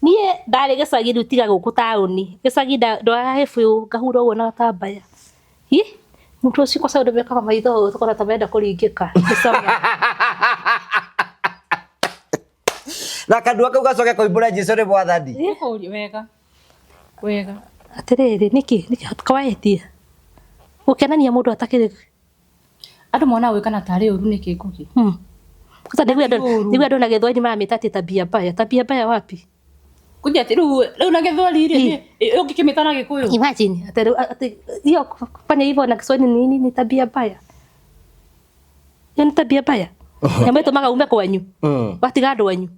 Nie ndari gicagi rutiga guku tauni gicagi ndoya hefu ngahura uguo na tabaya hi mtu ucio kosa ndo beka kama itho tukora tabenda kuringika na kandu akau gacoke koimbura Jesu ni mwathani Uri wega atiriri niki kawaiti ukenania mundu atakire andu mona gwikana tari uru niki ngugi kuta ndigwa ndo na githwani mama tati tabia baya wapi kuja tiru na githwani ri ungikimitana gikuyu imagine ati hiyo kufanya hivyo na Kiswahili ni tabia baya ni tabia baya nyamwe tumaga ume kwanyu watiga andu wanyu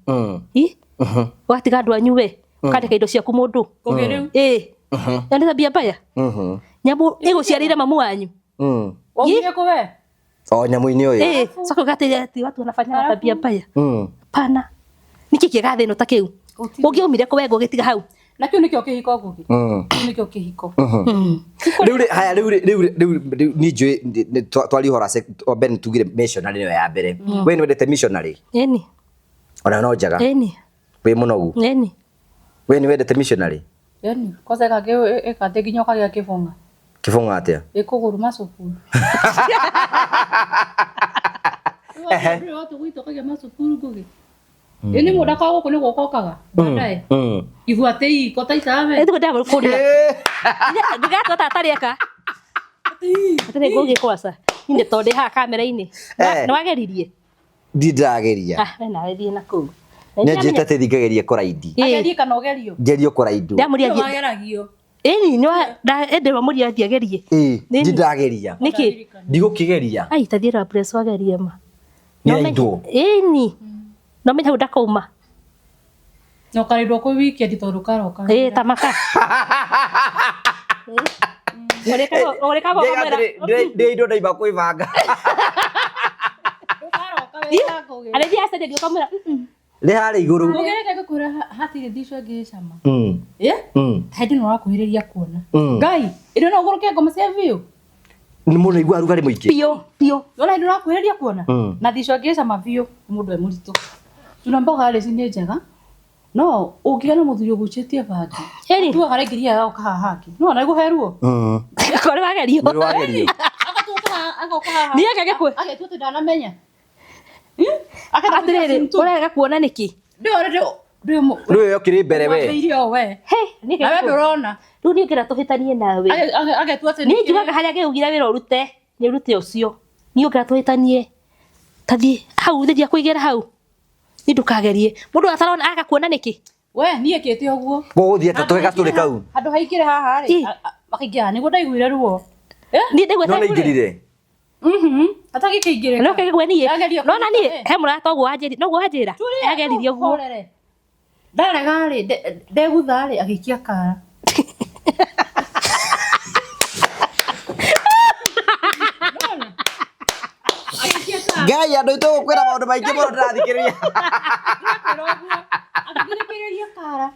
watiga andu wanyu we ukandika indo ciaku mundu ugiriu ni tabia baya nyamu iguciarire mamu wanyu wongire kuwe nyamu-ini uyu soko gati ati watu wanafanya tabia baya pana niki kigathe no takiu ungiumire kuwengo gitiga hau na kiu nikio kihiko ngugi nikio kihiko riu ni njui twari hora Ben tugire missionary niyo ya mbere we ni wendete missionary eni ona no njaga eni we munogu eni we ni wendete missionary eni koza kage ekate ginyoka gya kifunga atia ikuguru masukuru watu gwito kage masukuru ngugi eni muda kwa gukuni gukokaga baadaye ivuate iko taitawe eto ndabo kuria ndigato tatarieka atire ngugi kwasa inde tonde ha kamera-ini no ageririe ndirageria na wethi na ku njite tithikagerie koraidi agerie kana ugerio ngerio koraidu ndamuria ageragio eni no endewa muria thiagerie ndirageria niki ndigukigeria ai tathira press wagerie ma no eni no menya udakauma no karido ko wiki nditorukaroka tamaka oreka gomera ndio ndaiba kuivanga ale dia sasa ndio kamera le hari iguru mugereka gukura hatire ndicwa ngicama hadi no rakuhiriria kuona ngai indo no guruke ngoma cia view ni muno igwa rugari muingi pio yona indo rakuhiriria kuona na ndicwa ngicama view mundu e muritu tunamba hale sine njega no ungigana muthuri ugucetie bangi tu haragiria yao kahahaki no na guheruo kore wagerio agatuka ni akage kwe agetuti ndanamenya atiriri urega kuona niki ndio yokire mbere we irio we ni nawe ndurona riu ni ngira tuhitanie nawe agetuati ni njugaga haria geugire wira urute ni urute ucio ni ngira tuhitanie tathi hau ndia kuigera hau ni ndukagerie mundu atarona agakuona niki we nie kete oguo guthie tatwega turi kau andu haikire haha ri makigia niguo ndaiguire ruo ni ndaigua no naingirire ataki kingire no kegwe nie no na nie he murata oguo anjiri no guo anjira ageririe oguo ndarega ri ndegutha ri agikia kara ngai andu itu gukwira maundu maingi muno ndirathikiriria athikiriria kara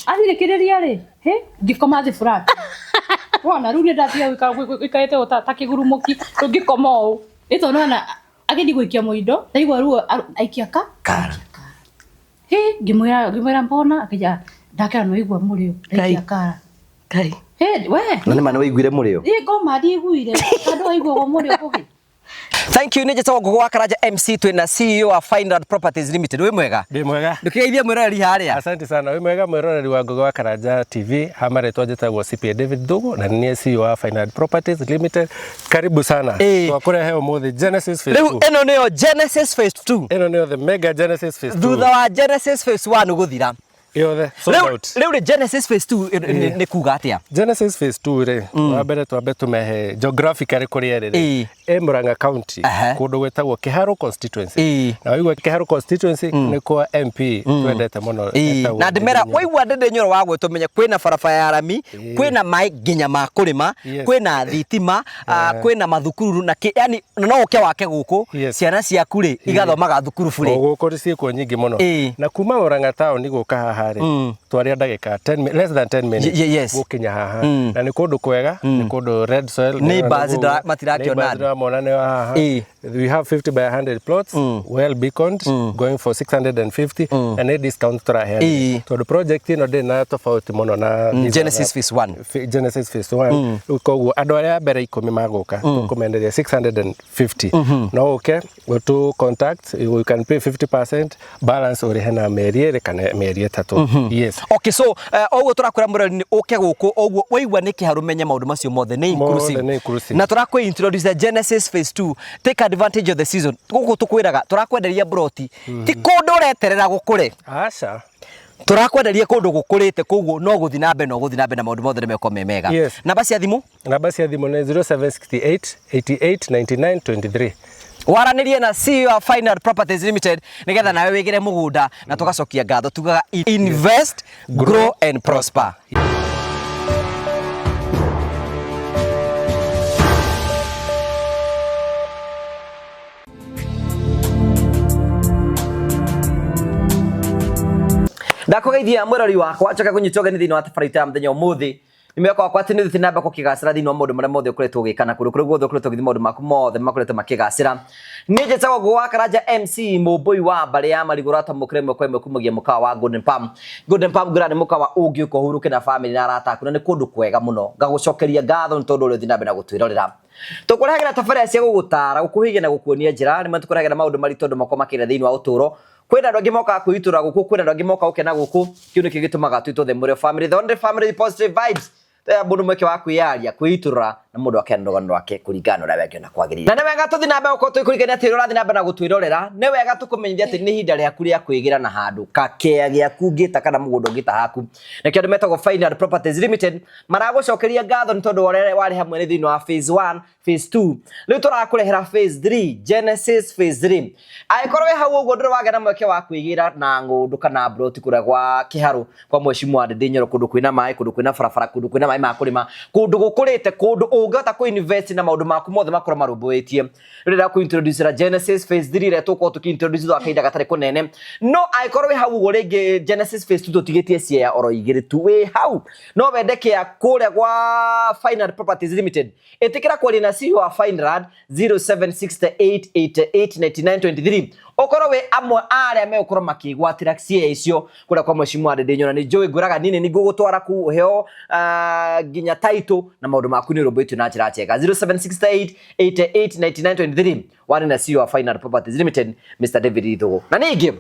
athikiriria ri ngikoma thi flat wona riu ni ndathia wikaite utakigurumuki ngikoma u ito nona agendi gwikia muindo ndaigua ruo aikia kara ngimwira mbona akija ndakira no igua murio aikia kara kai we na nima ni wiguire murio ngoma ndiguire andu aigua murio kugi. Thank you nijeta gogo wa Karaja MC twina CEO wa Fine Art Properties Limited we mwega ndi mwega ndukigeithia mwiroreri haria asante sana we mwega mwiroreri wa gogo wa Karaja TV hamare twajeta CPA David Dogo na ni CEO wa Fine Art Properties Limited karibu sana twakure heo muthi Genesis Phase 2 eno neo Genesis Phase 2 eno neo the mega Genesis Phase 2 thutha wa Genesis Phase 1 guthira yothe sold out leo Genesis Phase 2 ni kuga atia Genesis Phase 2 re wabere twambe tumehe geographically kuria riri Murang'a County kundu gwetagwo Kiharo constituency na waigua Kiharo constituency ni kwa MP twendete muno na ndimera waigua ndende nyoro wa gwe tumenye kwina barabara ya rami kwina mai nginya ma kurima kwina thitima kwina mathukuru na yani no uke wake guku ciana ciaku ri igathomaga thukuru bure guku ri ciiko nyingi muno na kuma Murang'a town ni guka haha ri twaria ndagika 10 less than 10 minutes gukinya haha na ni kundu kwega ni kundu red soil ni bazi matirakiona monane haha we have 50 by 100 plots, well beaconed, going for 650, and a discount to hand. So the project in the na tofauti mono na Genesis phase 1. Genesis phase 1. Uko adore bere ikomi magoka. Recommended 650. Now okay, go to contact. You can pay 50%. Balance ori hena merie kana merie tato. Yes. Okay, so ogo turakura mura ni okay guko ogo waigwa ni kiharu menya maundu macio mothe ni inclusive. Na turakwa introduce the Genesis phase 2. Take advantage of the season. Guko tukwiraga turakwenderia broti. Ti kundu reterera gukure. Acha. Turakwenderia kundu gukurite koguo no guthi na mbe na maundu mothe ni meko memega. Namba cia thimu? Namba cia thimu ni 0768 88 99 23. Waranirie na CEO Final Properties Limited nigetha nawe wigire mugunda na tugacokia ngatho tugaga invest, grow and prosper. Ndakugeithia mwirori wakwa choka kunyitoga ni thini wa tabarita ya muthenya umuthi nimeko akwa ati ni thitinamba ko kigacira thini wa mundu maria mothe ukuretwo ugikana kuru kuru guothe ukuretwo githi mundu maku mothe makuretwo makigacira ni njetago gwa Karanja MC Mubui wa bari ya marigurata mukremo kwa kumagia mukawa wa Golden Palm grani mukawa ungi uko huruke na family na arata kuna ni kundu kwega muno ngagucokeria ngatho ni tondu uri thinambe na gutwirorera tukurehagera tabarira cia gugutara gukuhigia na gukuonia njira ni matukurehagera maundu mari tondu mako makira thini wa uturo kwenda ndogi moka kuitura guku kwenda ndogi moka ukena guku kiu niki gitumaga twito the more family the only family positive vibes ta mundu mweke wa kwiaria kwitura na mundu akenda ndo wake kuringana na wake na kwagirira na wega tuthi nambe uko tuikurigania ati urathi nambe na gutwirorera ni wega tukumenyithia ati ni hinda ria kuria kwigira na handu kakea giaku ngita kana mugundo ngita haku na kio metagwo Final Properties Limited maragucokeria ngatho ni tondu wari hamwe ni thini wa phase 1 phase 2 riu turakurehera phase 3 Genesis phase 3 aikorwe hau uguo ndire wagera mweke wa kwigira na ngundu kana broti kuria gwa kiharu kwa mweshimwa ndi nyoro kundu kwina mai kundu kwina farafara kundu kwina mai makurima kundu gukurite kundu ungata ku invest na maundu maku mothe makora marumbuitie rira ku introduce Genesis phase 3 re tuko tukintroduce twa kaida gatare kunene no aikorwe hau uguo ringi Genesis phase 2 tutigetie cia oro igiri tu we hau no wendeke ya kuria gwa Final Properties Limited etikira kwali na CEO wa Final 0768889923 okoro we amwe aria me okoro makigwatira cia icio kuria kwa mweshimwa ndenyona ni joy nguraga nini ni gugutwara ku heo ginya title na maundu maku ni roboito na njira cheka 0768889923 wani na CEO wa Final Properties Limited Mr David Ithugu na ningi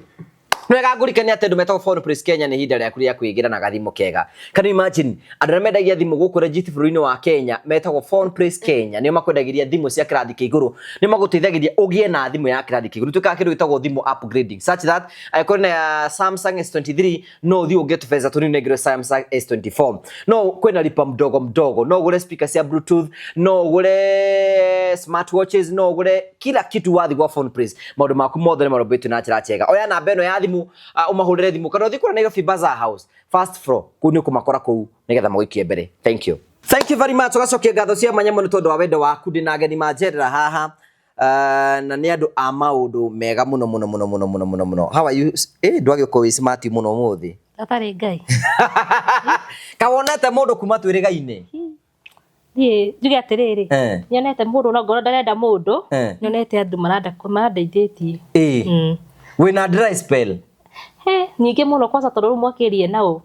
nwega ngurikania ate ndumetagwo Phone Press Kenya ni hinda ria kuria kwigira na gathimo kega can you imagine andũ mendagia thimu guku register bũrũri-inĩ wa Kenya metagwo Phone Press Kenya nĩ makwendagiria thimu cia kirathi kĩa igũrũ nĩ magũteithagiria ũgie na thimu ya kirathi kĩa igũrũ tukaga kĩndũ gĩtagwo thimu upgrading such that aikore na Samsung S23 no thi ũge tũbeza tũnini ngire Samsung S24 no kwena lipa mdogo mdogo no gure speaker cia bluetooth no gure smartwatches no gure kila kitu wathi gwa Phone Press maũndũ maku mothe nĩ marobetwo na njĩra njega oya namba ĩno ya thimu umahurire thimu kana thikura Nairobi Bazaar House first floor kuni kumakora kuu nigetha mugikie mbere thank you very much ugacokia ngatho cia manyamo ni tondu wa wendo waku ndina ageni manjerera haha na ni andu a maundu mega muno how are you ndwage uko wi smart muno muthi atari ngai kawonete mundu kuma twiriga-ini Ye, njuge atiriri. Nyonete mundu na ngoro ndarenda mundu. Nyonete andu marandeithĩtie. Wina dry spell. Nyingĩ muno kwanza tondu mwakirie nao.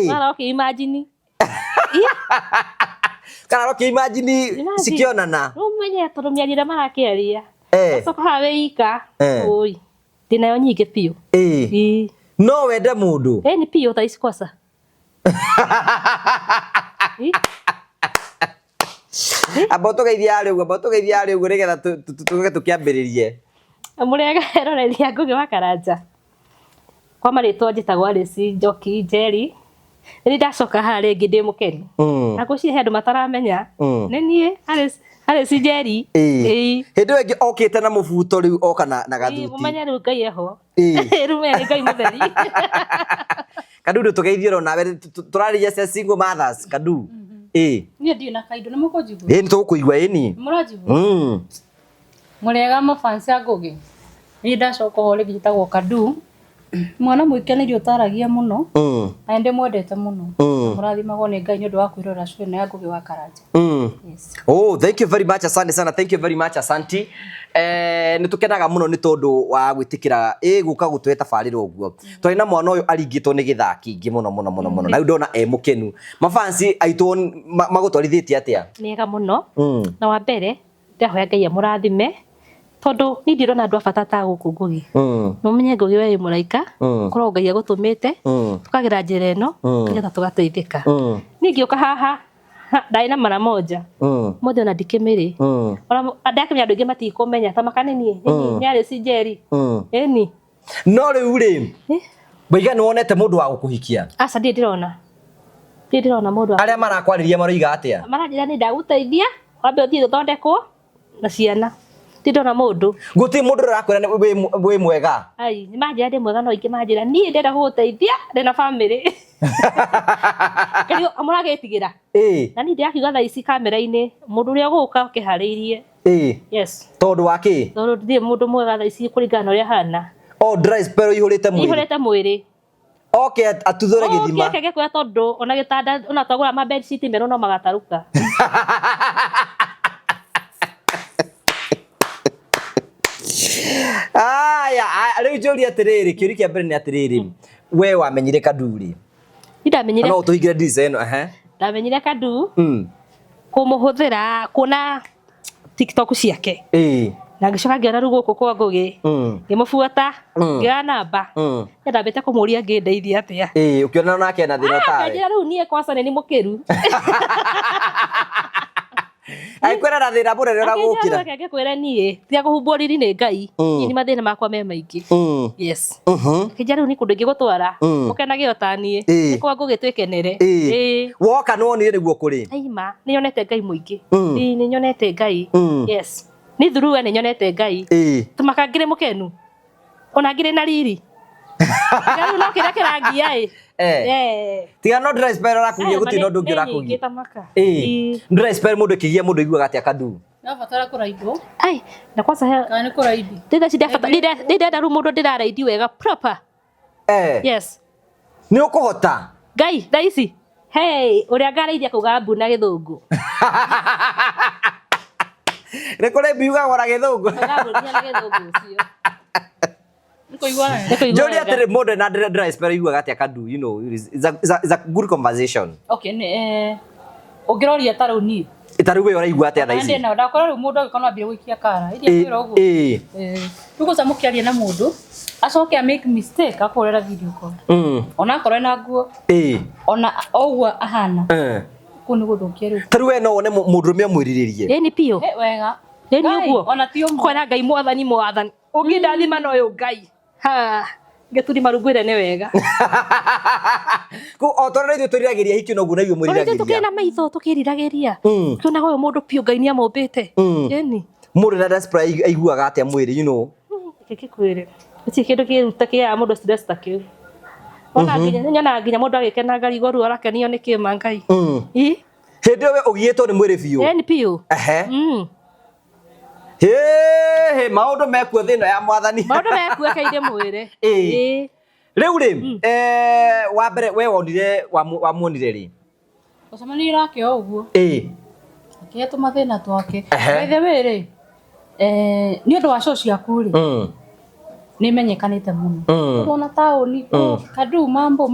Mara imagine. Kana imagine sikionana. Umenye tondu miarire marakiaria. Soka hawe ika. Oi. Ndinayo nyingĩ piu. No wende mundu. Ni piu taisi kwasa. Aboto geithia riu nigetha tuge tukiambiririe murega eroreria ngugi wa Karanja kwa maritwa njitagwo Alice Njoki Njeri ni ndacoka hari ngi ndi mukeri na gucihe andu mataramenya ni nie Alice Njeri hindu ingi okite na mubuto riu oka na gathuti mumenya riu ngai eho riu me ngai mutheri Kadu tugeithie ro nawe turarija cia single mothers kadu ni ndio na kaido ni mukujibu ni tukuigwa ini murajibu murega mafansi agoge ni ndacoka hore gitagwo kadu mwana mwikenirio taragia muno na ndi mwendete muno murathimagwo ni Ngai ni undu wa kwirora cukuru ya Ngugi wa Karanja. Yes. Oh, thank you very much, asante sana, thank you very much, asante. Nitukenaga muno ni tondu wa gwitikira guka gutwe tabarira uguo twari na mwana uyu aringitwo ni githaki ingi muno na ndona mukenu mafansi aitu magutwarithitie atia niega muno na wa mbere ndahoya Ngai amurathime tondu ni ndirona andu abata ta guku Ngugi mumenye Ngugi we muraika korwo Ngai agutumite tukagira njira ino kigetha tugateithika ningi uka haha ndai na mara moja mothe ona ndikimiri ona ndakimenya andu ingi matikumenya ta makanini ni ari sinjeri eni no riu ri Baiga ni wonete mundu wa gukuhikia aca ndirona mundu aria marakwariria maroiga atia maranjira ni ndaguteithia wambe uthie thondekwo na ciana ndona mundu guti mundu rakwira we mwega ai ni manjira ndi mwega no ingi manjira ni ndenda guteithia ndena family kali amuragetigira na ni ndakiuga tha ici kamera-ini mundu uria guka ukihariirie yes tondu waki tondu ndi mundu mwega tha ici kuringana uria hana dry spell ihurite mwiri okay atuthure githima okay kwa tondu ona gitanda ona twagura ma bed sheet mero no magataruka aya riu njuri atiriri kiuri kia mbere ni atiriri we wamenyire Kaduri ndamenyire no tuhigire ndize eno ndamenyire Kadu kumuhuthira kuna TikTok ciake na ngicoka ngiona rugo kwa Ngugi ngimubuata ngira namba ndabete kumuria ngindeithia atia ukiona nake na thina tawe njira riu nie kwasa ni mukiru ai kwera na thina burere ora gukira kage kwera nie tia kuhumbwo riri ni Ngai ni mathina makwa me maingi yes kija riu ni kundu ngigutwara ukenage otanie ni kwa Ngugi twekenere woka no ni niguo kuri aima ni nyonete Ngai muingi ni nyonete Ngai yes ni through ni nyonete Ngai tumakangire mukenu ona ngire na riri ngari no kira kirangia tiga no dry spell ra kugia guti no ndungira kugia dry spell mundu kigia mundu igua gatia Kadu na fatara kuraido ai na kwanza kana kuraidi ndida shida fatara ndida ru mundu ndiraidi wega proper yes ni ukuhota Ngai thaici hey uria ngaraithia kuga mbu na githungu rekore biuga gora githungu Jodi atire modern na dry spell igua gatia Kadu you know it's a good conversation okay ogiroria taro ni itaru we ora igua atia thaici na ndakora ru mundu agikona ambia gwikia kara iria kwira uguo tuguca mukiaria na mundu acoke make mistake akorera video call ona akorera na nguo ona ogwa ahana kuni guthukia riu taru we no wone mundurume amwiriririe ni pio wega ni uguo ona ti umu kwena Ngai mwathani ungi ndathima no uyu Ngai ha ngeturi marugwire ne wega ku otorere ithu turiragiria hiki no guna iwe mwiriragiria tukena maitho tukiriragiria kiona goyo mundu pio Ngai ni amombete yani mundu na spray aiguaga atia mwiri you know kikwire ati kindu kiruta kia mundu stress takio ona nginya mundu agikena ngari goru arakenio ni kima Ngai hindi we ugietwo ni mwiri biu yani pio maundu mekuo thina ya mwathani maundu mekuo kaide mwire riu ri wa mbere we wonire wa muonire ri ucemani rake uguo aketo mathina twake wethe wiri ni undu wa show ciaku ri ni menyekanite muno ona tauni Kadu mambo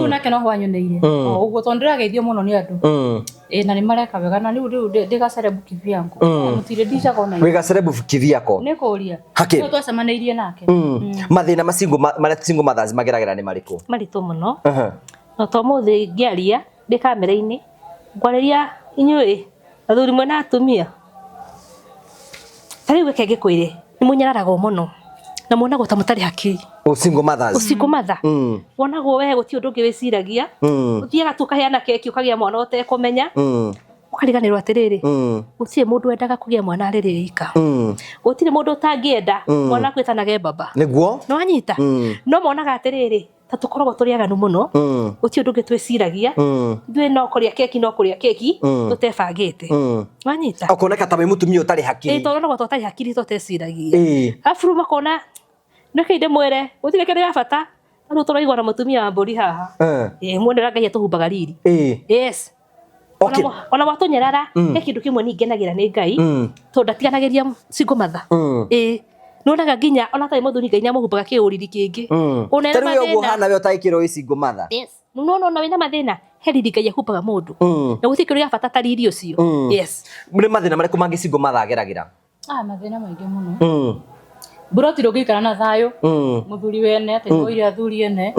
nake no hwanyoneire uguo tondira geithio muno ni andu na ni mareka wega na riu ndiga celebu kiviangu mutire ndica kona wega celebu kiviako ni kuria no twacemaneirie nake mathina masingo mathazi mageragira ni mariku maritu muno no to muthi ngiaria ndi kamera-ini ngwareria inyui athuri mwe na atumia tari weke ngikwire ni munyararago muno na mwana gota mutari hakiri single mother wonago we guti undu ngwiciragia uthiaga tukaheana keki ukagia mwana utekumenya ukariganirwo atiriri gutie mundu endaga kugia mwana aririka gutire mundu utangienda mwana kwitanage baba niguo no anyita no monaga atiriri ta tukoragwo turiaganu muno guti undu ngitwiciragia ndwe no kuria keki tutebangite wanyita ukoneka ta mutumia utari hakiri tonogo tutari hakiri tuteciragia afuru makona Nake inde mwere gutire kende ya bata anu turaigwa na mutumia wa mburi haha mwene rangai tuhumbaga riri yes okay ona watunyerara he kindu kimwe ningenagira ni Ngai to ndatiganagiria single mother nonaga nginya ona tai muthuri Ngai nyamuhumbaga kiuriri kingi unene mathina tari uguo hana we utaikiro isi single mother yes no wina mathina he riri Ngai ahumbaga mundu na gutikiro ya bata tari irio cio yes muri mathina mariko mangi single mother ageragira mathina maingi muno buroti rugikara na thayo muthuri wene ate no Iria athuri ene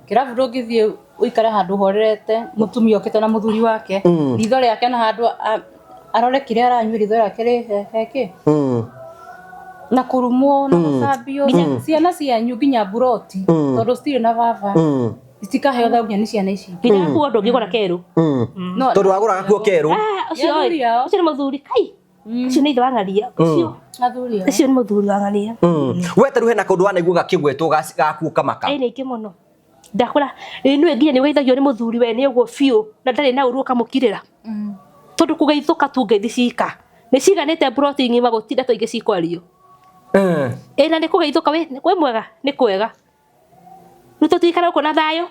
kirabu ndungithie uikare handu horerete mutumia okete na muthuri wake ritho riake na handu arore kiria aranywa ritho riake riheke na kurumwo na guthambio ciana cianyu nginya buroti tondu citire na baba itikahe othagunya ni ciana ici nginya kuo ndungigora keru tondu waguraga kuo keru ucio ni muthuri kai ucio ni ithe wa ngaria ucio ni muthuri wa ngaria we taru hena kundu wanaiguga kigwetwo gakuo kamaka ni iki muno ndakura niwe nginya ni weithagio ni muthuri we ni uguo biu na ndari na uru kamukirira tondu kugeithuka tu ngeithi cika ni ciganite broti ngima gutinda toingi cikwario na ni kugeithuka we mwega ni kwega ruto tuikara uko na thayo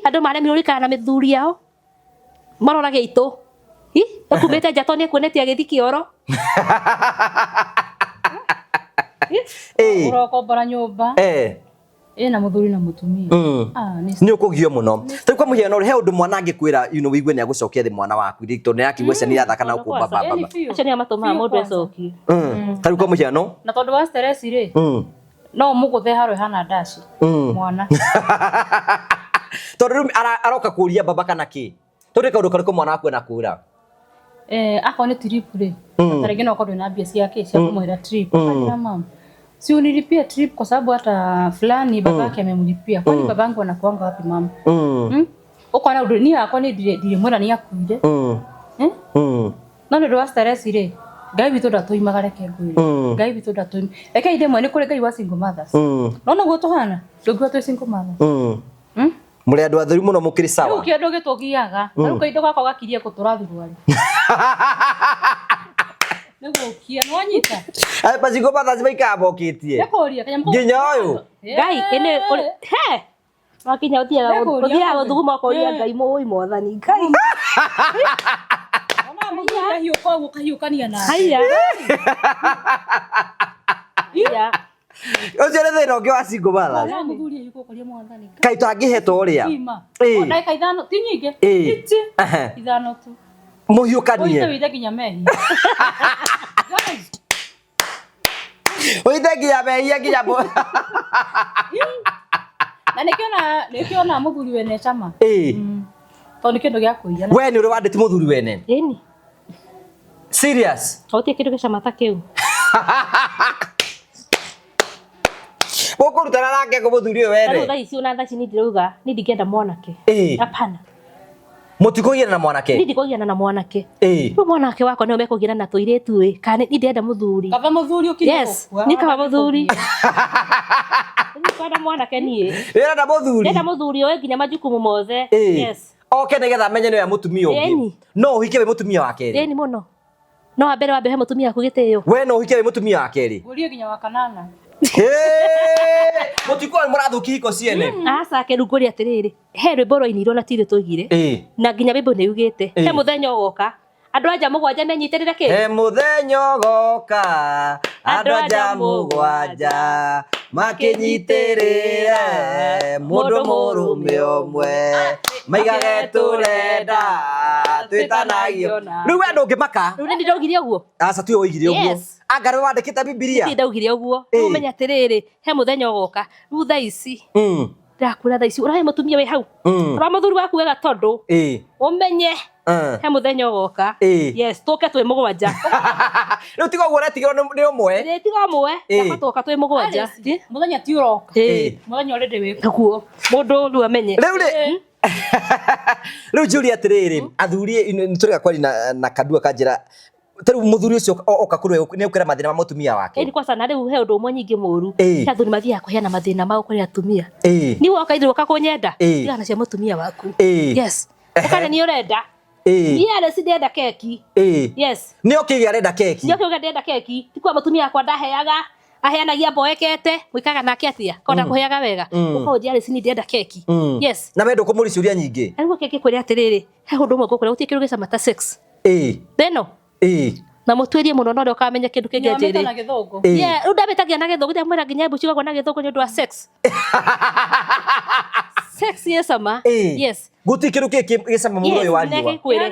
andu maremi urikana na mithuri yao marorage itu akumete njato ni kuonete agithi kioro uroko bara nyumba na muthuri na mutumia ni ukugio muno tari kwa muhiano he undu mwana angikwira wigue ni agucokia thi mwana waku tondu ni akigwe ciana irathaka na ukumba baba acio ni amatuma mundu acokie tari kwa muhiano na tondu wa stress ri no muguthe haro hana ndaci mwana tondu aroka kuria baba kana ki tondu kaundu kariku mwana waku na kura ako ni trip ri tarige no kodo na bia ciake cia kumwira trip akira mama si unilipia trip kwa sababu hata fulani babake amemlipia kwani babangu anakuanga wapi mama uko na dunia yako ni dire mwana ni yakuire no ndo stress ri Ngai bitu ndatoimagare kengwiri Ngai bitu ndatoima eke ide mwene kuri Ngai wa single mothers no go tuhana ndugwa tu single mothers muri andu athuri muno mukiri sawa uki andu gitugiaga riu kaindo gako gakirie kuturathurwari Nugukia nwanyita basi go batha zibaika bokitie yakoria kanyamko nginya uyu Ngai ene he wakinya utia guthuguma koria Ngai muwi mwathani Ngai ona hiyo kwa gukahiukania na haya ya ucio ni thina ungi wa single mother ona muthuri yuko koria mwathani kai twangihetwo uria ona kaithano ti nyinge iti ithano tu muhiukanie oite nginya mehi oite nginya mehi nginya na nikiona muthuri wene chama tondu kindu gia kuiya we ni uri wanditi muthuri wene eni serious otie kindu gicama ta kiu ukurutana nake ko muthuri wene tha ici una thaci ni ndirauga ni ndingenda mwanake hapana mutikugiana na mwanake ni ndikugiana na mwanake ru mwanake wako ni umekugiana na toiretu kana ni ndenda muthuri kava muthuri ukire yes ni kava muthuri ni kana mwanake ni ndenda muthuri we nginya majukumu mothe yes okay nigetha menye ni ya mutumia ungi no uhike we mutumia wake ri ni muno no ambere wambe he mutumia aku giteo we no uhike we mutumia wake ri urie nginya wa kanana mutiko murathuki hiko ciene asa ke ruguri atiriri he rwimbo rwainirwo na tire tugire na nginya bimbo ni ugite he muthenya ugoka andu anja mugwanja menyitirire ki he muthenya ugoka andu anja mugwanja makinyitirire mundu murume omwe maigage turenda twitanagio riu we ndungimaka riu ni ndiraugire uguo asa tu oigire uguo angaru wandikite bibilia ni ndaugire uguo umenya atiriri he muthenya ugoka riu tha ici ndakura tha ici urahe mutumia we hau ura muthuri waku wega tondu umenye he muthenya ugoka yes tuke twi mugwanja riu tiga uguo retigirwo ni umwe tiga umwe ndakatoka twi mugwanja muthenya ti uroka muthenya already wiko kuo mundu riu amenye riu Julia atiriri athuri nituriga kwari na kadua kanjira tari muthuri ucio oka kuri ni ukira mathina ma mutumia wake ni kwa sana riu he undu umwe nyingi muru athuri mathia kuheana mathina mao kuri atumia ni woka ithiruka kunyenda tigana cia mutumia waku yes ukane ni urenda ni ale sidenda keki yes ni okigia renda keki ni okigia ndenda keki tikwa mutumia akwa ndaheaga aheanagia mboekete mwikaga nake atia konda kuheaga wega uko ndiari sini ndienda keki yes na wendo kumuri ciuria nyingi ariko keki kwiri atiriri he hundu mwe gukura utie kirugi sama ta 6 deno na mutwerie muno no ukamenya kindu kingenjiri yeah udabetagia na githugu dia mwira nginya buciga kwa na githugu ni ndu wa sex sex yes ama yes guti kindu gicama muno uyu wa riwa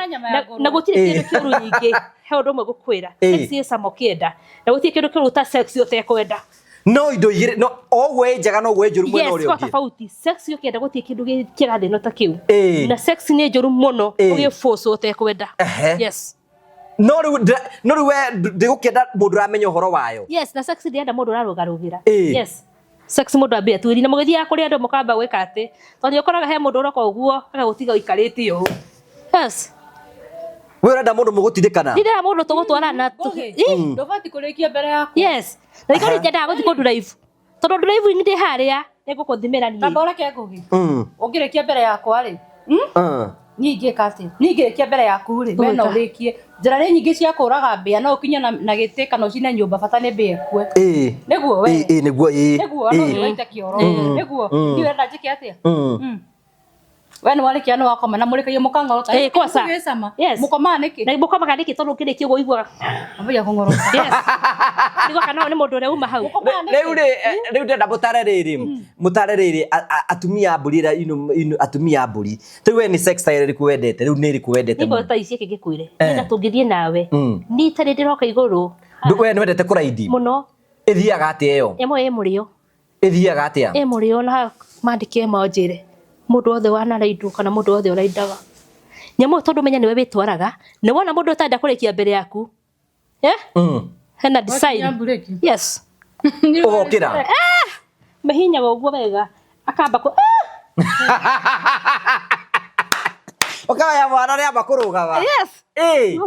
na gutire kindu kiuru nyingi he undu mwe gukwira sex yes ama kienda na gutire kindu kiuru ta sex yote kwenda no indo igire no ogwe njaga no gwe njuru mwena uri yes kwa tofauti sex yokienda gutire kindu kirathi no ta kiu na sex ni njuru muno ugi force yote kwenda yes no we ndigukenda mundu ramenya uhoro wayo yes na sex ndienda mundu rarugarugira yes sex mundu ambia twiri na mugithia kuri andu mukamba gwika ati tondu ukoraga he mundu uroka uguo agagutiga uikariti uhu yes we urenda mundu mugutithikana ndira mundu tugutwarana ndobati kurikia mbere yaku yes na ikori njenda guthi ku drive tondu drive ni ndi haria nigukuthimira ni tabora ke ngugi ungirekia mbere yakwa ri nyingi kati ningirekia mbere yaku ri we no urikie njira ri nyingi cia kuraga mbia no ukinya na gite kana ucine nyumba bata ni mbia ekue niguo we niguo no niwaita kioro niguo ndiwenda njike atia we ni wale kiano wako mana muri kayo mukanga ota kosa yes mukoma niki na mukoma kaniki tondu kiriki ugo igwa abaya kongoro yes niguo kana ni mundu ure uma hau riu ndenda mutare riri atumia mburi ino atumia mburi tu we ni sex style riku wendete riu ni riku wendete nibo ta ici kigikwire nda tungithie nawe ni tari ndiroka iguru we ni wendete kuraidi muno ithiaga atia yo emo murio ithiaga atia murio na mandike manjire mundu othe wana raidu kana mundu othe uraidaga nyamo tondu menya niwe witwaraga ni wona mundu utanda kurikia mbere yaku hena design yes ugokira mehinya goguo wega akamba ku okaya mwana ria makurugaga yes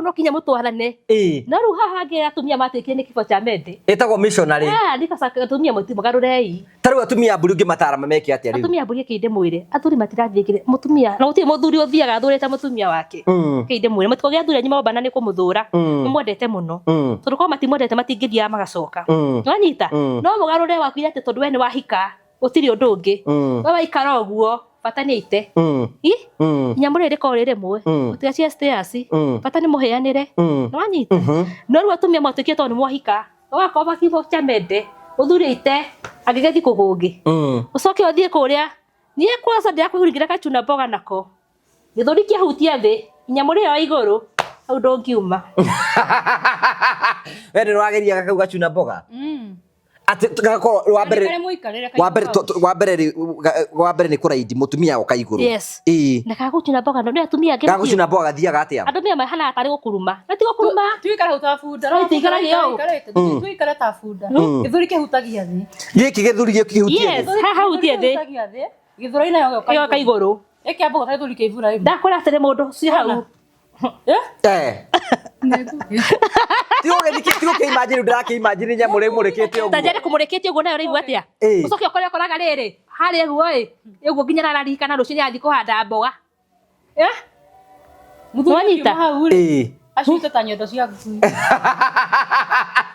no kinya mutwarane no ru haha nge atumia matikie ni kifo cha mende etagwo missionary nikasaka atumia muti magarurei taru atumia mburi ngi matara mameke atia riu atumia mburi kinde mwire athuri matirathikire mutumia na uti muthuri uthiaga athurite mutumia wake kinde mwire mutikoge athuri nyuma bana ni kumuthura mwendete muno tondu ko matimwendete matingithia magacoka wanyita no mugarure waku ati tondu we ni wahika utiri undu ungi we waikara uguo bata ni ite nyamure riko rire mwe utigacia stairs bata ni muheanire wanyita no ru atumia matikie tondu mwahika wakoma kifo cha mende uthuri ite agigethi kugungi ucoke uthie kuria nie kwasa ndia kuhurigira kachuna mboga nako githuri kia hutia thi nyamure yo iguru au ndongiuma we ni rwageria gakau gachuna mboga ati gakoro wa mbere ni kuraidi mutumia oka iguru yes na kaguchuna mboga no atumia ngi kaguchuna mboga thiaga atia atumia mahana atari gukuruma na ti gukuruma tuikara utafunda no tuikara yo tuikara tafunda githuri ke hutagia thi giki githuri gikihutie yes ha hutie thi githuri ina yo ka iguru eke amboga ta githuri ke ivura imo ndakora atire mundu ci hau tigo ke imagine ndake imagine nya murekete uguo tajari kumurekete uguo nayo rigwa atia ucoke okoraga riri hari guo iguo nginya rarikana rucio yathi kuhanda mboga muthonyita acuite ta nyondo cia ngui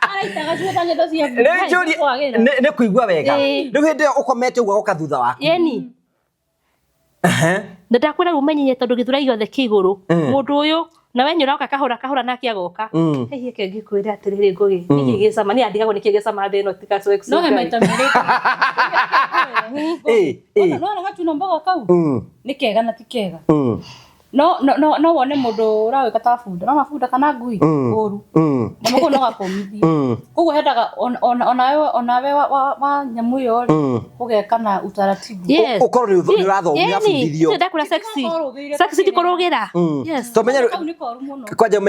araitaga acuite ta nyondo cia ngui ne kuigua wega riu hindi ukomete uguo goka thutha waku yeni ndakwira umenye tondu githura iothe kiguru mundu uyu na we nyuroka kahura nake agoka hihi ke ngikwira atiriri ngugi hihi gicama ni andigagwo ni kigicama thino tikaso ex no he maita mere no na gachuna mboga kau ni kega na ti kega no wone mundu urawika ta bunda no mabunda kana ngui uru na muko no gakomithia koguo hendaga onawe wa nyamu yo ugekana utaratibu ukorwo ni urathomia bundithio ndakura sexy ndikurugira yes to menya kwaje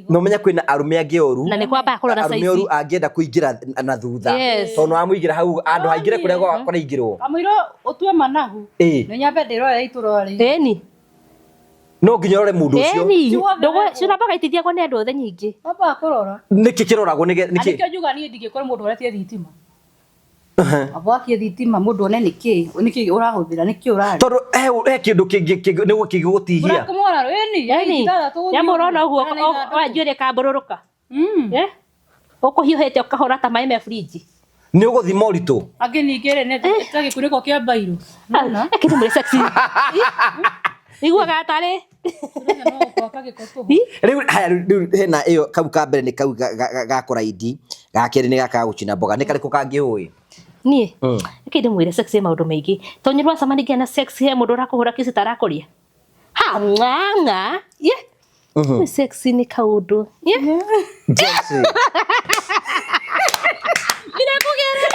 no menya kwina arume angi oru na ni kwamba kurora size arume oru angienda kuingira na thutha tondu amuigira hau andu haingire kuria kwa ingirwo amwiro utue managu no nyambe ndirore iturore no nginya rore mundu ucio ndogo cina mpaka itithia ko ne andu othe nyingi baba akorora niki kiroragwo niki nikio njuga ni ndingikora mundu uretie thitima abwakie thitima mundu one niki urahuthira niki urari tondu kindu kingi niguo kigutihia urakumora yani yamurona uguo wanjure kambururuka Ukohiuhete ukahora ta mai me fridge. Ni uguthima uritu. Angi ningere ne tagikuniko kia bairo. Nona. Ekiri muri sexy. Iguaga tare. Riu hena iyo kau ka mbere ni kau ga kuraidi, ga keri ni gaka gucina mboga ni kariku kangiui. Nie. Ekiri mwire sexy maundu maingi. Tonyirwa samani gena sexy he mundu rakuhura kisi tarakoria. Ha nganga. Ye. Ni sexy ni kaudu. Ye. Sexy. Ina kugere.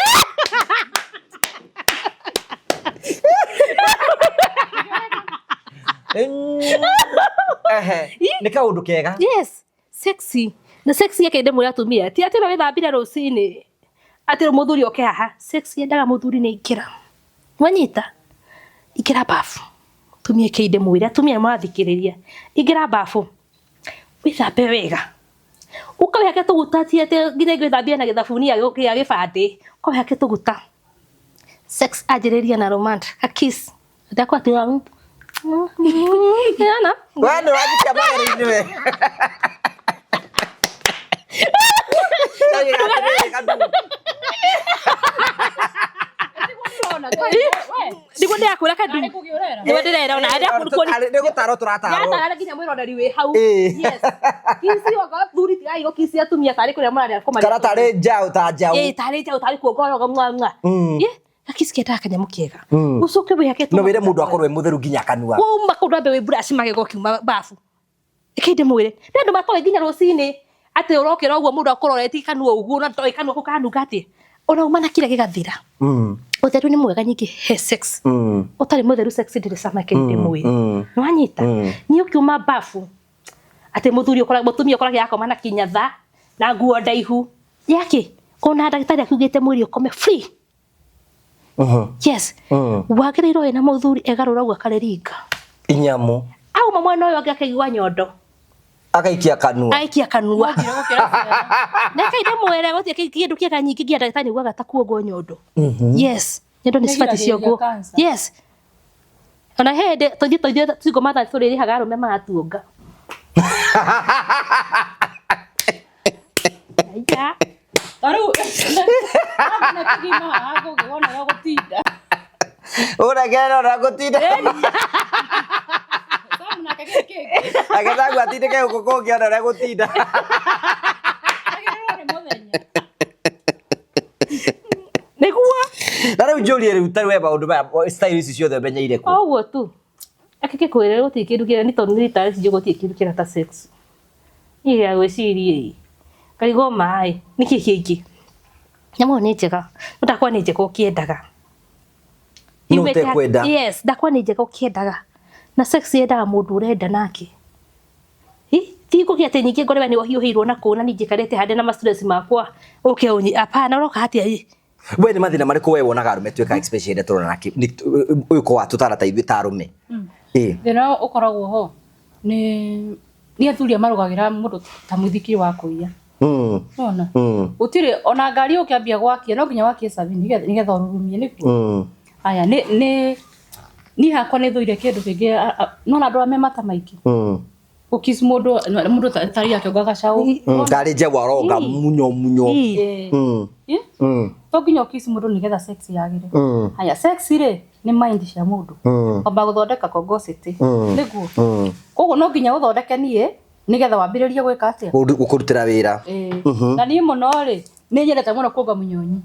Ni kaundu kega. Yes, sexy. Na sexy yake ndemu yatumia. Ti atira withambira rucini. Atira muthuri oke haha. Sexy endaga muthuri ni ikira. Wanyita. Ikira bafu. Tumie keide mwira, tumie mwathikiriria. Ikira bafu. Withambe wega. Ukawe hake tuguta ate nginya gwithambia na githabunia gya gibande. Ukawe hake tuguta. Sex ajiriria na romantic. A kiss. Ndakwa tiwa. Yana. Wano wajikia magari niwe. Digo ndia kula kadu. Digo ndia ona ada kuko ni. Digo taro turataro. Ya tara ginya mwiro ndari we hau. Yes. Kisi oga thuri tiga igo kisi atumia tari kuria mwana akoma. Kara tare njau ta njau. Tari njau tari kuogoro mwa. Ye. Akisiketa kanyamu kega. Ucoke we yake no wire mundu akorwe mutheru ginya kanua. Uma kundu ambe we brush magego kiuma bafu. Ikinde mwire. Ndu matoe ginya rucini. Ate urokera uguo mundu akororeti kanua uguo na toi kanua kukanu gati. Ona uma na kira gigathira. Utheru ni mwega nyingi he sex. Utari mutheru sex ndire sama kende mwire. Nwanyita. Ni ukiuma bafu. Ate muthuri ukora mutumia ukora yako mana kinyatha na nguo ndaihu. Yake kona ndagitari akugite mwire ukome free. Yes. Wagiriro ina muthuri egarura uga kareringa. Inyamu. Au mwana uyu agakigwa nyondo. Akaikia kanua. Aikia kanua. Neka ide mwere gotie kindu kiega nyingi gia ndagitari uga gatakuo nyondo. Yes. Nyondo ni sifati ciongo. Yes. Ona hede tothie tigo matha turi hagaru me matuonga. Aya. Aru. Na kigima ago gona gutinda. Ora gero na gutinda. Samuna keke. Agenda gwatinde ke ukoko ngiona na gutinda. Negua. Dara ujoli ri utari we maundu ba style ici ciothe menyeire ku. Oguo tu. Akike kwire guti kindu kira ni tondu ni tari cijo guti kindu kira ta sex. Ni ya gwicirie. Karigo mai niki kiki. Nyamo ni njega. Ndakwa ni njega ukiendaga. Nute kwenda. Yes, ndakwa ni njega ukiendaga. Na sex yendaga mundu urenda nake. Tiko kiate nyingi ngore ni wahiuhirwo na kuona ni njikarete hande na ma stress makwa. Okay onyi apana uroka hatia yi. We ni mathina mariku we wonaga arume tweka especially turona naki uyu ko atutara ta ithui ta arume. Thina ukoragwo ho ni athuri amarugagira mundu ta muthiki wa kuia. Ona. Utire ona ngari ukiambia gwakia no nginya wakie sabi nigetha ururumie nikuo. Aya ni hakwa ni thuire kindu kingi no na andu amemata maiki. Ukis mundu tari yake ugaga shau. Ngari je waronga munyo. To nginya ukis mundu nigetha sex yagire. Aya sex ri ni mind cia mundu. Kwamba guthondeka cogosity. Niguo. Koguo no nginya uthondeke nie nigetha wambiririe gwika atia. Ukurutira wira. Na ni muno ri ni nyendete muno kuonga munyonyi.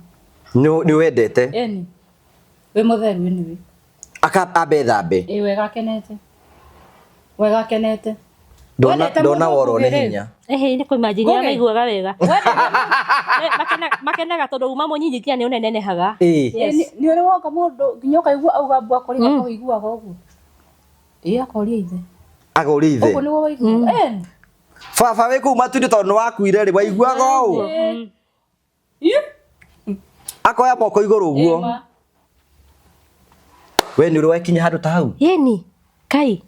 Ni wendete. Eni. We mutheru ni we. Abe thambe. Wega kenete. Wega kenete. Dona woro ni hinya. Ni ko imagine ya maiguaga wega. Makenaga tondu uma munyinyi kia ni unene haga. Ni uri woka mundu nginya ukaigua auga bwa kuri akaiguaga uguo. Akoria ithe. Agoria ithe. Uguo ni wo waigua. Baba we kuma tu tondu wakuire ri waiguaga u. Akoya moko iguru uguo. We ni uri wakinya handu ta hau. Yeni. Kai.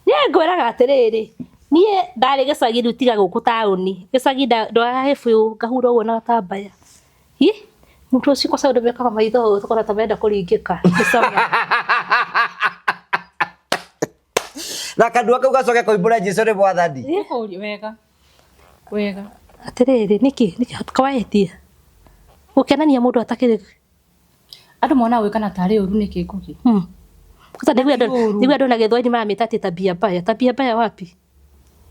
Ni ngwiraga atiriri. Nie ndari gicagi riu tiga guku tauni. Gicagi ndwara hefu ngahura uguo na tabaya. Mundu ucio kwa sababu beka maitho tukora tabenda kuringika. Na kandu aka ugacoke koimbura Jesu ri mwathani. Wega. Wega. Atiriri niki kawaiti. Ukenania mundu atakire. Andu mona gwikana tari uru niki ngugi. Kuta ndigwe ndo na githwani mamita tabia mbaya. Tabia mbaya wapi?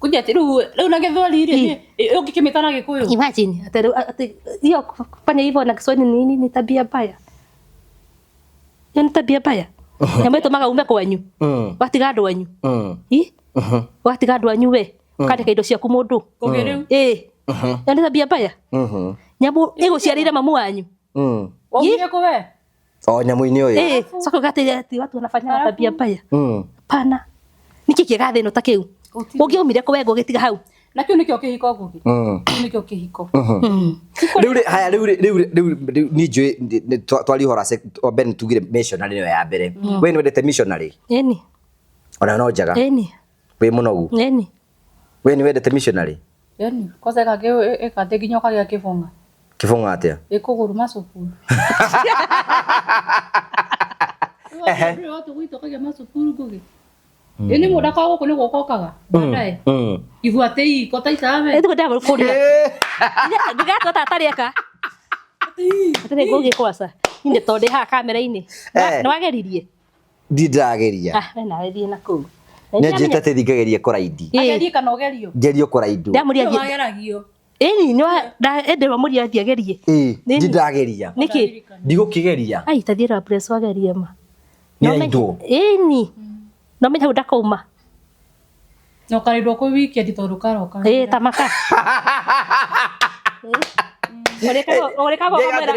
Kuja ati riu na githwani ri ungikimita na Gikuyu. Imagine ati hiyo kufanya hivyo na Kiswahili ni tabia mbaya. Ni tabia mbaya. Nyambe tumaga ume kwanyu. Watiga andu wanyu. Watiga andu wanyu we. Kandika indo ciaku mundu. Kugiriu. Ni tabia mbaya. Nyamu iguciarire mamu wanyu. Wongire ku we? Nyamu-ini uyu. Soko gati ati watu wanafanya tabia mbaya. Pana. Niki kigathe no takiu. Ungiumire ku we ngugitiga hau. Na kiu nikio kihiko ngugi. Nikio kihiko. Riu ni njui twari hora Ben tugire missionary niyo ya mbere. We ni wendete missionary? Eni. Ona no njaga? Eni. We munogu? Eni. We ni wendete missionary? Eni. Kosa kage ekate ginyoka gia kibonga. Kibonga atia? Ikuguru macukuru. Riu watu gwito kage macukuru ngugi. Ini muda kwa guku ni gukokaga. Baadaye. Igwate iko taitawe. Etu ndio kuria. Ndigato tatarieka. Atene ngugi kwasa. Inde tonde ha kamera-ini. No ageririe. Ndirageria. Na agerie na kuu. Nyanjite te thigagerie koraidi. Agerie kana ogerio. Ngerio koraidu. Ndamuria Ageragio. Eni no ende muria ndiagerie. Ndirageria. Niki? Ndigukigeria. Ai tathira press wagerie ma. Ni indo. Eni. No menya udakauma. No karido ko wiki atitondu karoka. Tamaka. Oreka go kamera.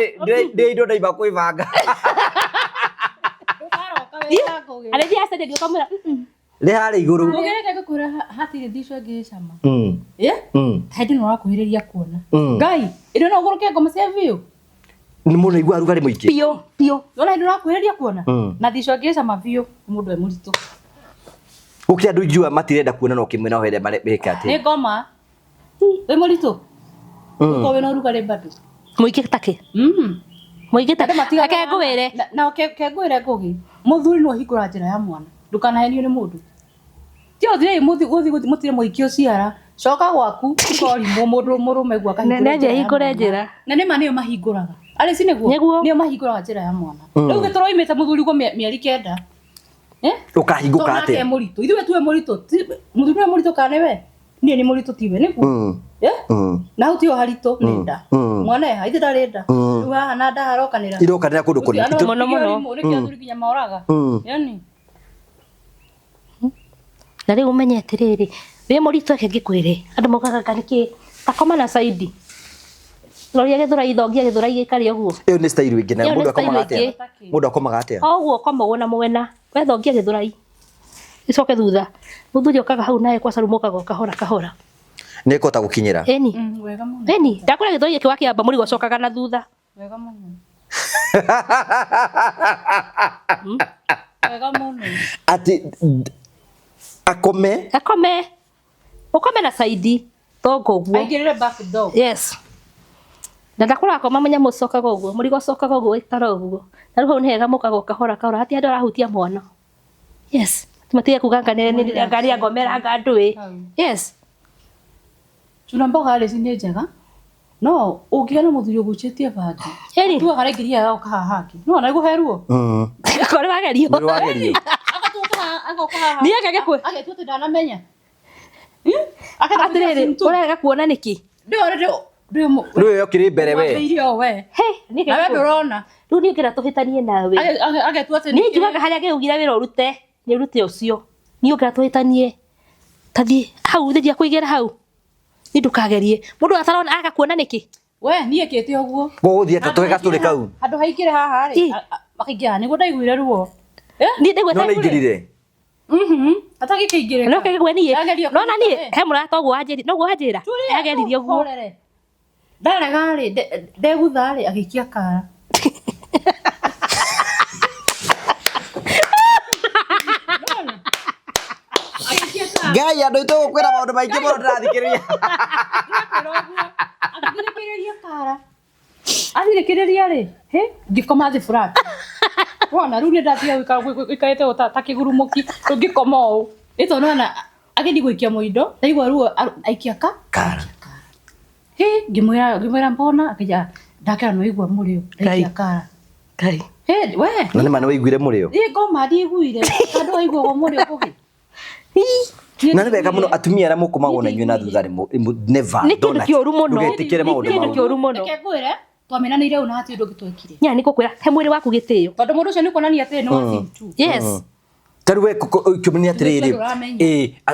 Ndei ndo ndaiba kuivanga. Ale dia asa dia kamera. Ri hari iguru. Mugereke gukura hatire ndicwa ngicama. Taidi no rakuhiriria kuona. Ngai, ino no guruke ngoma cia view. Ni mundu igua rugari muingi. Pio. Ona ino rakuhiriria kuona. Na ndicwa ngicama view mundu e muritu. Ukia andu njua matirenda kuona no kimwena hele meka ati. Ni ngoma. We muritu. Ko we no rugari bado. Muingi take. Muingi take. Ake ngwire. Na ke ngwire ngugi. Muthuri no hingura njira ya mwana. Ndukanahenio ni mundu. Tio thire guthi mutire muikio ciara. Coka gwaku kori mundu murume gwa kahingura. Nene hingure njira. Na nĩ ma nĩo mahingũraga. Arĩ ci nĩguo nĩo mahingũraga njĩra ya mwana. Rĩu gĩtũra imĩte mũthuri gwa mĩeri 9. Ukahingũka atia? Mũritũ. Ithuĩ tuwe mũritũ. Mũthuri we mũritũ kana we? Niĩ nĩ mũritũ tiwe nĩguo. Na hau tio haritũ nĩ nda. Mwana eha ithe ndarĩ nda. Rĩu haha na nda harokanĩra. Irokanĩra kũndũ kũnene. Mũno. Nĩkĩo athuri nginya moraga. Yani. Na rĩu umenye atiriri. We mũritũ ake ngĩkwĩre. Andũ mokaga nĩkĩ? Takoma na Saidi. Loria githura ithongia githura igikari uguo. Iyo ni style wingi na mundu akomaga atia? Mundu akomaga atia? Oguo komagwo na mwena. We thongia githura icoke thutha. Muthuri okaga hau naye kwa sarumukaga kahora. Ni kota gukinyira. Eni. Wega mũno. Eni, ndakora githura iki wakiamba muri gocokaga na thutha. Wega mũno. Wega mũno. Ati akome. Ukome na Saidi. Togo guo. Aigirire back door. Yes. Na ndakora ko mamenya mucokaga uguo, muri gocokaga uguo itara uguo. Na riu ni hega mukaga kahora hati andu arahutia mwana. Yes. Tumatige kugangane ni ngari ya ngomera ngandui. Yes. Tuna mboga ale cini njega. No, ungigana muthuri ugucitie bangi. Eni. Tu agare ngiria yao kahahaki. No, na iguheruo. Kore wagerio. Muri wagerio. Agoka haha. Ni akage kwe. Age tu ndanamenya. Atiriri, urega kuona niki? Ndio yokiri mbere we. Irio we. He, ni Na we ndurona. Riu ni ngira tuhitanie nawe. Age tu ati Ni njugaga haria ngeugira wira urute, ni urute ucio. Ni ngira tuhitanie. Tathi hau thiria kuigira hau. Ni ndukagerie. Mundu atarona aga kuona niki? We, ni ekete uguo. Guthie ta twega turi kau. Andu haikire haha ri. Makigira ni ndaiguire ruo. Ni ndaigua no ingirire. Ataki kingire. No kegwe ni. No na ni he murata uguo anjiri. No guo anjira. Ageririe uguo. Ndarega ri ndegutha ri agikia kara. Ngai andu itu gukwira maundu maingi muno ndirathikiriria. Athikiriria kara. Athikiriria ri. He, ngikoma thi flat. Wona riu ni ndathia wikaite ta kigurumuki ngikoma u. Ito nona agendi gwikia muindo ndaigua ruo aikia kara. ngimwira mbona akija ndakira no igwa murio akara Kai. We. Nani maana wiguire murio? Ngoma ndiguire. Kandu aigwa go murio kugi. Nani beka muno atumia ara mukomagwo na nyuna thutha never. Nĩ kĩndũ kĩũru mũno. Ndugetikire maundu Nĩ kĩndũ kĩũru mũno. Reke ngwire twamenanĩire una hati undu gitwekire. Nya nĩ ngũkwĩra he mwĩrĩ waku gĩtĩo. Tondu mundu ucio nĩ kuonania atĩ no wacitu. Yes. Tarwe kumenya atiriri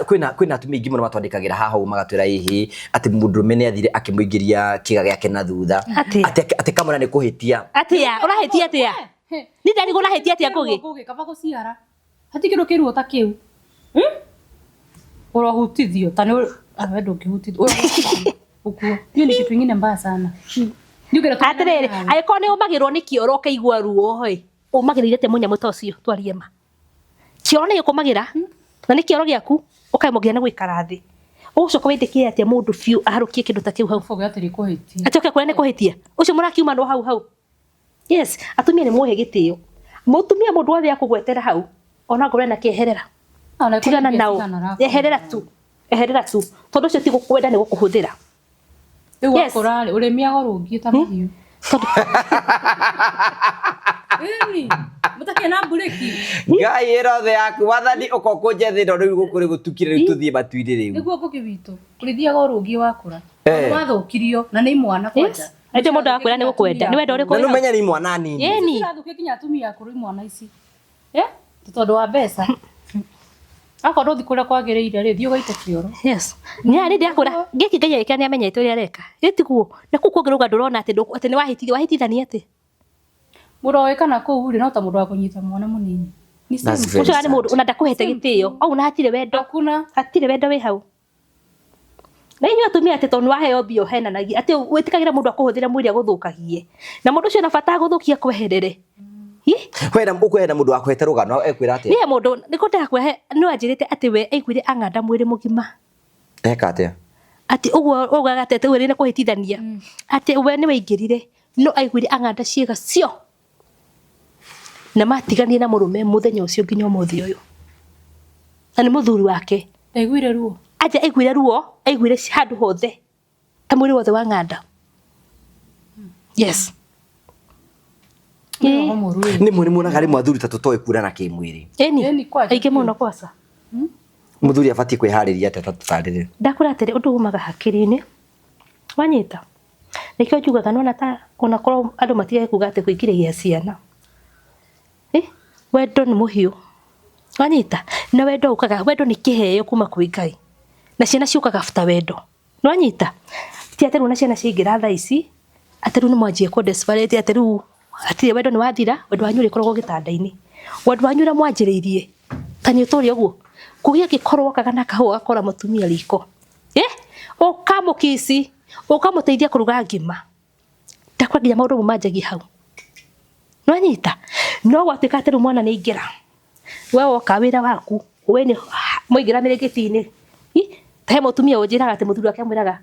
kwina atumia ingi muno matwandikagira haha magatwira ihi ati mundurume ni athire akimuingiria kiga giake na thutha ati kamwana ni kuhitia Atia urahitia atia ni ndari gurahitia atia ngugi kaba guciara hati kindu kiruo ta kiu urahutithio tani wendo ngihutithio ukuo hiyo ni kitu kingine mbaya sana atiriri aiko ni umagirwo ni kioro kaigua ruo hoi umagirire te munya muto ucio twarie ma kioro ni gikumagira na ni kioro giaku ukaimogia na gwikara thi ucoka wendekire atia mundu fiu aharukie kindu ta kiu hau foga atiri kuhitia atoke kwenda ni kuhitia ucio murakiuma no hau yes atumia ni muhe gitio mutumia mundu wothe akugwetera hau ona ngore na kieherera tigana nao eherera tu tondu ucio ti gukwenda ni gukuhuthira riu akorari uremia gorungi ta mahiu mutake na bureki ngai erothe yaku wathani ukokunje thindo riu gukuri gutukire riu tuthie matuire riu niguo kuki witu urithia gorungi wakura wathukirio na ni mwana kwanja ende mundu akwira ni gukwenda ni wendo uriku no menya ni mwana nini yeni athukia kinya atumia akuru mwana ici tondu wa mbeca akorwo thi kuria kwagiriire ri thio gaite kioro yes nya ni ndiakwira giki ngai yake ni amenyete uria areka itiguo na kukuongeruga ndurona ati ni wahitithania ati muroe kana kuu ri no ta mundu wa kunyita mwana munini ni That's very ucio ni mundu una ndakuhete gitio au na hatire wendo hakuna hatire wendo wi hau na inyo atumia ati tondu waheo bio henanagia ati witikagira mundu akuhuthira mwiri aguthukagie na mundu ucio nabata guthukia kweherere kwenda ukwenda mundu akwete rugano ekwira ati ni mundu niko ndakwehe no anjirite ati we aiguire ang'anda mwiri mugima eka atia ati uguo gatete wiri na kuhitithania ati we ni waingirire no aiguire ang'anda ciega cio na matiganie na murume muthenya ucio nginya umuthi uyu na ni muthuri wake aiguire ruo aje aiguire ruo aiguire handu hothe ta mwiri wothe wa ng'anda yes ni mwini muonaga rimwe athuri ta tutoe kurana kimwiri eni aige muno kwasa muthuri abatie kwihariria ate tatutarire ndakura atiri undu umaga hakiri-ini wanyita nikio njugaga nona ta ona korwo andu matigae kuga ati kuingiragia ciana wendo ni muhiu wanyita na wendo ukaga wendo ni kiheo kuma kwi Ngai na ciana ciukaga futa wendo wanyita ti ati runa ciana ciingira tha ici ati ru ni mwanjie ku desperate ati ru ati wendo ni wathira wendo wanyu rikoragwo gitanda-ini wendo wanyu ra mwanjiriirie tanyo turi uguo kugia gikorwo kagana kahua akora mutumia riko ukamukisi ukamuteithia kuruga ngima ndakwa nginya maundu manjagi hau nwanyita no gwatika ati mwana ni ingira we woka wira waku we ni muingira mirigiti-ini he mutumia unjiraga ati muthuri wake amwiraga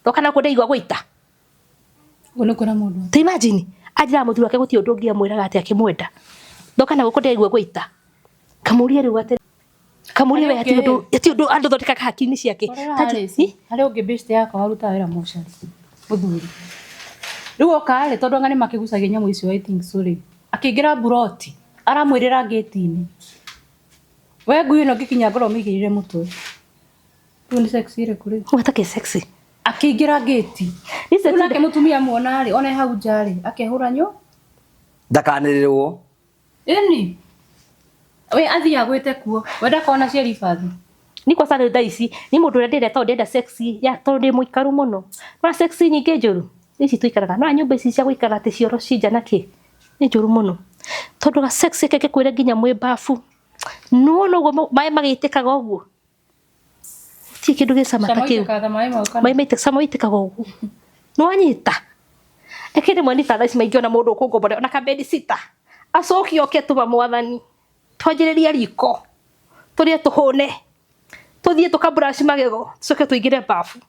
ndokana kundeigua gwaita uno kuna mundu ta imagine ajira muthuri wake guti undu ungi amwiraga ati akimwenda ndokana kundeigua gwaita kamurie riu ati kamurie we ati undu andu thotika hakini ciake hari ungi best yako haruta wira moshari muthuri riu okare tondu ngani makigucagia nyamu icio I think sorry akingira buroti aramwirira gate-ini we ngui no gikinya ngoro migirire mutwe tu ni sexy ire kuri watake sexy akingira gate ni sexy nake mutumia muona ri ona hau njari akehura nyo ndakaniririrwo eni we athi agwite kuo wenda kona cia rifathi ni kwa sana ici ni mundu uria ndenda tondu ndenda sexy ya tondu ndi muikaru muno na sexy nyingi njuru ici tuikaraga no nyumba ici cia guikara ati cioro cinjana ki ni njuru muno tondu ga sexy keke kwira nginya mwi bafu no guo mai magitikaga uguo ti kindu gicama ta kiu mai maite sama itikaga uguo no anyita ekende mwani ta ici maingiona mundu ukungomborea na kabedi sita acoki oke tuma mwathani twanjiriria riko turie tuhune tuthie tukabrush magego tucoke tuingire bafu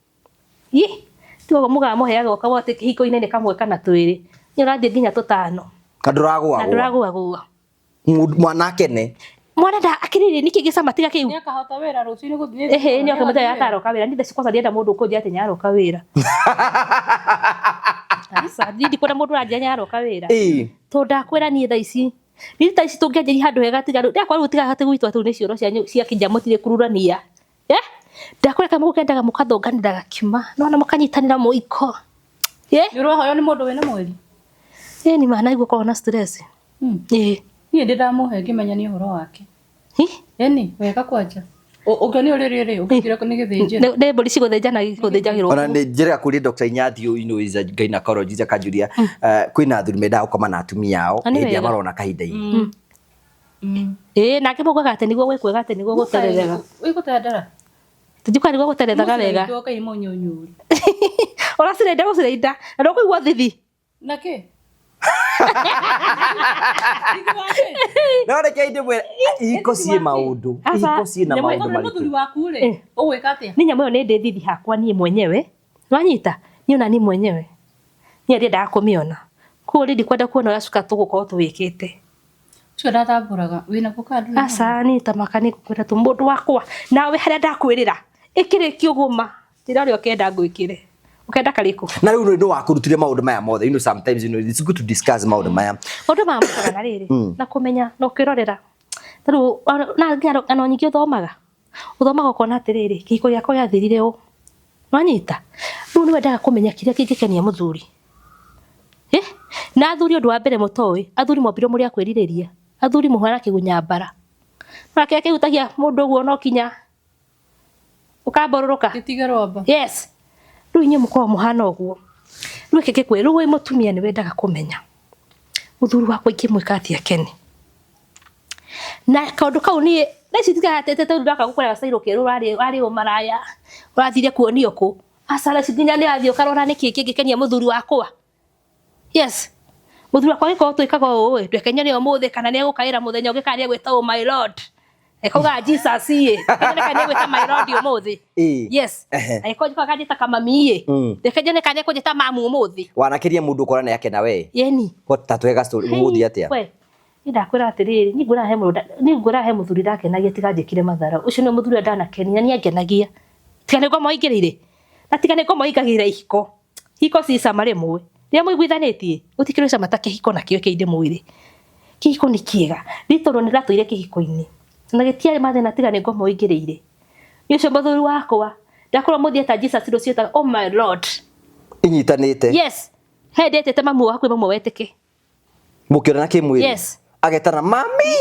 tigo muga muheaga ukawa ati hiko-ini ni kamwe kana twiri ni urathie nginya tutano kaduragwa kaduragwa guo mwana kene mwana da akirire niki gicama tiga kiu ni akahota wira rucini guthie ni akamuta yataroka wira ndi thikwa ndienda mundu kunja ati nyaroka wira asa ndi kuna mundu anja nyaroka wira to ndakwira ni thaa ici ni thaa ici tungianjiri handu hega tiga ndakwa ru tiga hati gwitwa tu ni cioro cia kinjamutire kururania ndakwira kama gukendaga mukathonganiraga kima nona mukanyitanira muiko ni roho ni mundu wina mweri ni mana igwo ko na stress ni ndamuhe ngimenya ni horo wake yani wega kwanja ugani uri ukigira ko nigithinjira ne boli cigo thejana githejagirwo ona ni njira kuri Dr. Inyathi is a gynecologist akajuria kwina athuri mendaga gukoma na atumia ao ndi amarona kahinda ini nake mugaga ati niguo gwikwega ati niguo gutererega wigutendera tujuka niguo guterethaga wega ndoka imo nyonyuri ora sirenda gusirenda ndo kuigwa thithi nake Nore kaide mwe iko sie maundu iko sie na maundu muthuri waku ri ugwika atia ni nyamu yo ni ndi thithi hakwa nie mwenyewe wanyita niona ni mwenyewe ni ndenda kumiona ku ri ndikwenda kuona gacuka tugukorwo tuwikite cio ndatamburaga wina kukandu asa ni tamakani kukwira tu mundu wakwa nawe haria ndakwirira ikire kiuguma ndira rio kenda ngwikire ukenda kariko na riu ndo wakurutire maundu maya mothe sometimes it's good to discuss maundu maya maundu maya mukaga na riri na kumenya no kirorera riu na ngaro ano nyingi uthomaga ukona atiriri kiko giako yathirire u nwanyita riu ni wendaga kumenya kiria kingikenia muthuri na athuri undu wa mbere mutowi athuri mwambiro muri akwiririria athuri muhwana kigunya bara nake akihutagia mundu guo no kinya ukamboruruka gitigero amba yes riu inye mukwa muhana uguo riu keke kwe riu mutumia ni wendaga kumenya muthuri wakwa ingimwika atia kene na kaundu kau ni nacitiga atete tu ndaka gukorera sairo keru ari umaraya urathire kuonio ku asara ciginya ni athio karora niki kingikenia muthuri wakwa yes muthuri wakwa giko twikaga uwe ndwekenya ni omuthe kana ni gukaira muthenya ugikania gwita my lord ekoga Jesus ye ndekanya gwita my lord umuthi yes ekoga kajita kama miye ndekenya kanya kujita mamu umuthi wanakiria mundu korana yake na we yeni ko tatwega story umuthi atia we ndakwira atiriri ni ngura he muthuri dake nagia tiganjikire mathara ucio ni muthuri ndanakenia ni angenagia tigane kwa moigirire na tigane kwa moigagira hiko si samare mwe ria muiguithanitie utikire cama ta kihiko na kio kiinde mwiri kihiko ni kiega ritoro ni ratuire kihiko-ini na gitiare mathina tigane ngo moigirire ni ucio muthuri wakwa ndakorwo muthie ta Jesus rucio ta oh my lord inyitanite yes hedete te mamu wakwa mamu weteke mukirana kimwiri yes agetana mami